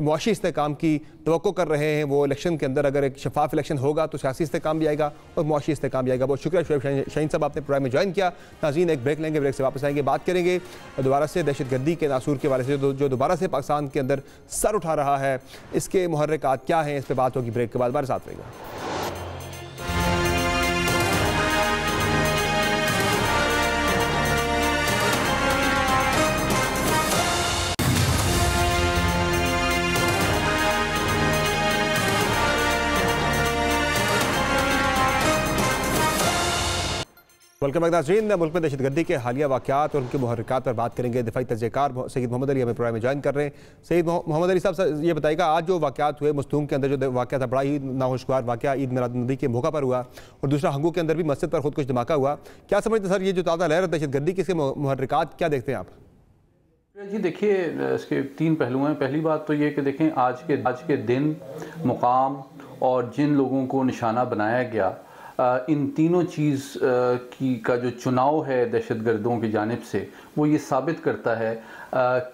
मुआशी इस्तेहकाम की तवक्को कर रहे हैं, वो इलेक्शन के अंदर अगर एक शफाफ इलेक्शन होगा तो सियासी इस्तेहकाम भी आएगा और मुआशी इस्तेहकाम भी आएगा। बहुत शुक्रिया शोएब शाहीन साहब, आपने प्रोग्राम में ज्वाइन किया। नाज़रीन, एक ब्रेक लेंगे, ब्रेक से वापस आएंगे, बात करेंगे दोबारा से दहशतगर्दी के नासूर के बारे से जो दोबारा से पाकिस्तान के अंदर सर उठा रहा है, इसके मुहर्रिकात क्या हैं, इस पर बात होगी ब्रेक के बाद। हमारे साथ रहेगा। वेलकम बैक नाज़रीन। मुल्क में दहशतगर्दी के हालिया वाक़यात और उनके मुहर्रिकात पर बात करेंगे। दिफाई तजज़ियेकार सैयद मोहम्मद अली हमें प्रोग्राम में ज्वाइन कर रहे हैं। सैयद मोहम्मद अली साहब, ये बताइएगा, आज जो वाक़यात हुए मस्तूम के अंदर, जो वाक़या था बड़ा ही नाखुशगवार वाक़या ईद मिलादुन्नबी के मौका पर हुआ, और दूसरा हंगू के अंदर भी मस्जिद पर खुद कुछ धमाका हुआ। क्या समझते सर, ये जो ताज़ा लहर दहशतगर्दी के मुहर्रिकात क्या देखते हैं आप? जी देखिए, इसके 3 पहलू हैं। पहली बात तो ये कि देखें, आज के दिन, मुकाम और जिन लोगों को निशाना बनाया गया, इन तीनों चीज़ का जो चुनाव है दहशतगर्दों की जानिब से, वो ये साबित करता है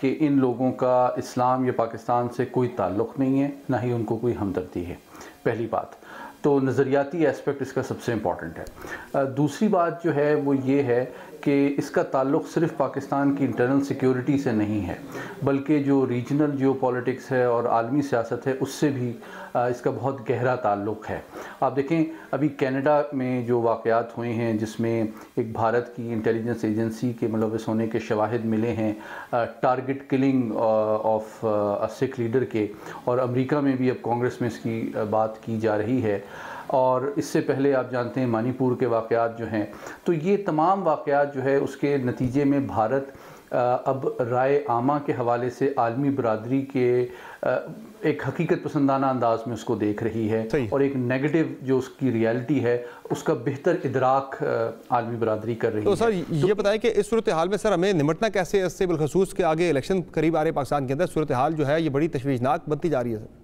कि इन लोगों का इस्लाम या पाकिस्तान से कोई ताल्लुक़ नहीं है, ना ही उनको कोई हमदर्दी है। पहली बात तो नज़रियाती एस्पेक्ट इसका सबसे इम्पॉर्टेंट है। दूसरी बात जो है वो ये है कि इसका ताल्लुक़ सिर्फ़ पाकिस्तान की इंटरनल सिक्योरिटी से नहीं है, बल्कि जो रीजनल जियोपॉलिटिक्स है और आलमी सियासत है, उससे भी इसका बहुत गहरा ताल्लुक़ है। आप देखें, अभी कनाडा में जो वाक़यात हुए हैं, जिसमें एक भारत की इंटेलिजेंस एजेंसी के मुलव्वस होने के शवाहिद मिले हैं, target killing of a Sikh leader के, और अमेरिका में भी अब कांग्रेस में इसकी बात की जा रही है, और इससे पहले आप जानते हैं मणिपुर के वाक़यात जो हैं। तो ये तमाम वाक़यात जो है उसके नतीजे में भारत अब राय आमा के हवाले से आलमी बरादरी के एक हकीकत पसंदाना अंदाज में उसको देख रही है, और एक नेगेटिव जो उसकी रियलिटी है उसका बेहतर इदराक आलमी बरादरी कर रही है। तो सर ये बताएं कि इस सूरत हाल में सर हमें निमटना कैसे है इससे, बिलखसूस के आगे इलेक्शन करीब आ रहे पाकिस्तान के अंदर, सूरत हाल जो है ये बड़ी तशवीशनाक बनती जा रही है सर।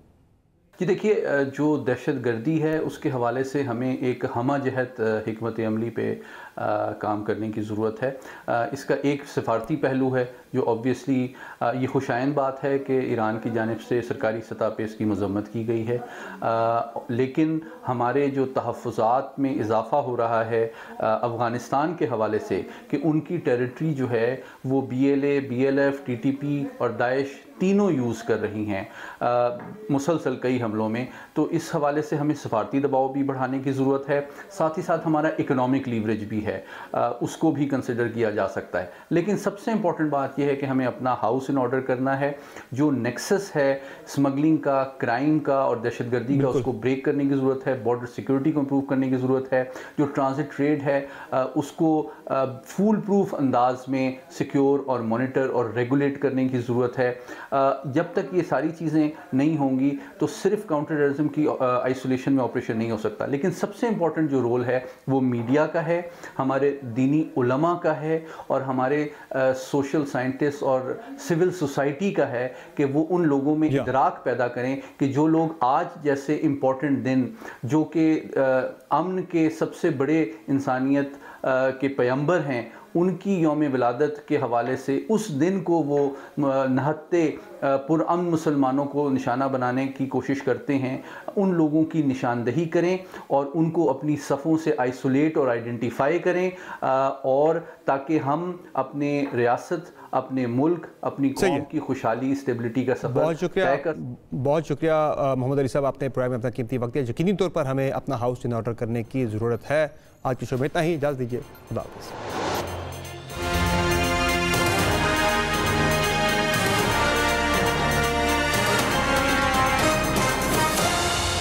जी देखिए, जो दहशत गर्दी है उसके हवाले से हमें एक हमा जहत हिकमत अमली पे काम करने की ज़रूरत है। इसका एक सिफारती पहलू है जो ऑब्वियसली ये खुशाइन बात है कि ईरान की जानिब से सरकारी सतह पे इसकी मज़म्मत की गई है, लेकिन हमारे जो तहफ़्फ़ुज़ात में इजाफ़ा हो रहा है अफ़गानिस्तान के हवाले से कि उनकी टेरिटरी जो है वो BLA, BLF, TTP और दाइश तीनों यूज़ कर रही हैं मुसलसल कई हमलों में, तो इस हवाले से हमें सफारती दबाव भी बढ़ाने की ज़रूरत है। साथ ही साथ हमारा इकोनॉमिक लीवरेज भी है, उसको भी कंसिडर किया जा सकता है। लेकिन सबसे इम्पॉर्टेंट बात यह है कि हमें अपना हाउस इन ऑर्डर करना है। जो नेक्सस है स्मगलिंग का, क्राइम का और दहशतगर्दी का, उसको ब्रेक करने की ज़रूरत है। बॉर्डर सिक्योरिटी को इम्प्रूव करने की ज़रूरत है। जो ट्रांजिट ट्रेड है उसको फूल प्रूफ अंदाज में सिक्योर और मॉनिटर और रेगुलेट करने की ज़रूरत है। जब तक ये सारी चीज़ें नहीं होंगी तो सिर्फ काउंटर टेररिज्म की आइसोलेशन में ऑपरेशन नहीं हो सकता। लेकिन सबसे इम्पॉर्टेंट जो रोल है वो मीडिया का है, हमारे दीनी उलमा का है और हमारे सोशल साइंटिस्ट और सिविल सोसाइटी का है कि वो उन लोगों में इदराक पैदा करें कि जो लोग आज जैसे इम्पॉर्टेंट दिन, जो कि अमन के सबसे बड़े इंसानियत के पैगंबर हैं, उनकी यौम विलादत के हवाले से उस दिन को वो नहत्ते पुरअमन मुसलमानों को निशाना बनाने की कोशिश करते हैं, उन लोगों की निशानदही करें और उनको अपनी सफ़ों से आइसोलेट और आइडेंटिफाई करें, और ताकि हम अपने रियासत, अपने मुल्क, अपनी कौम की खुशहाली, स्टेबिलिटी का सफर तय कर। बहुत शुक्रिया मोहम्मद अली साहब, आपने प्रोग्राम में अपना कीमती वक्त दिया। यकीनी तौर पर हमें अपना हाउस इन ऑर्डर करने की ज़रूरत है। आज की शो में इतना ही, इजाज़त दीजिए, खुदा हाफ़िज़।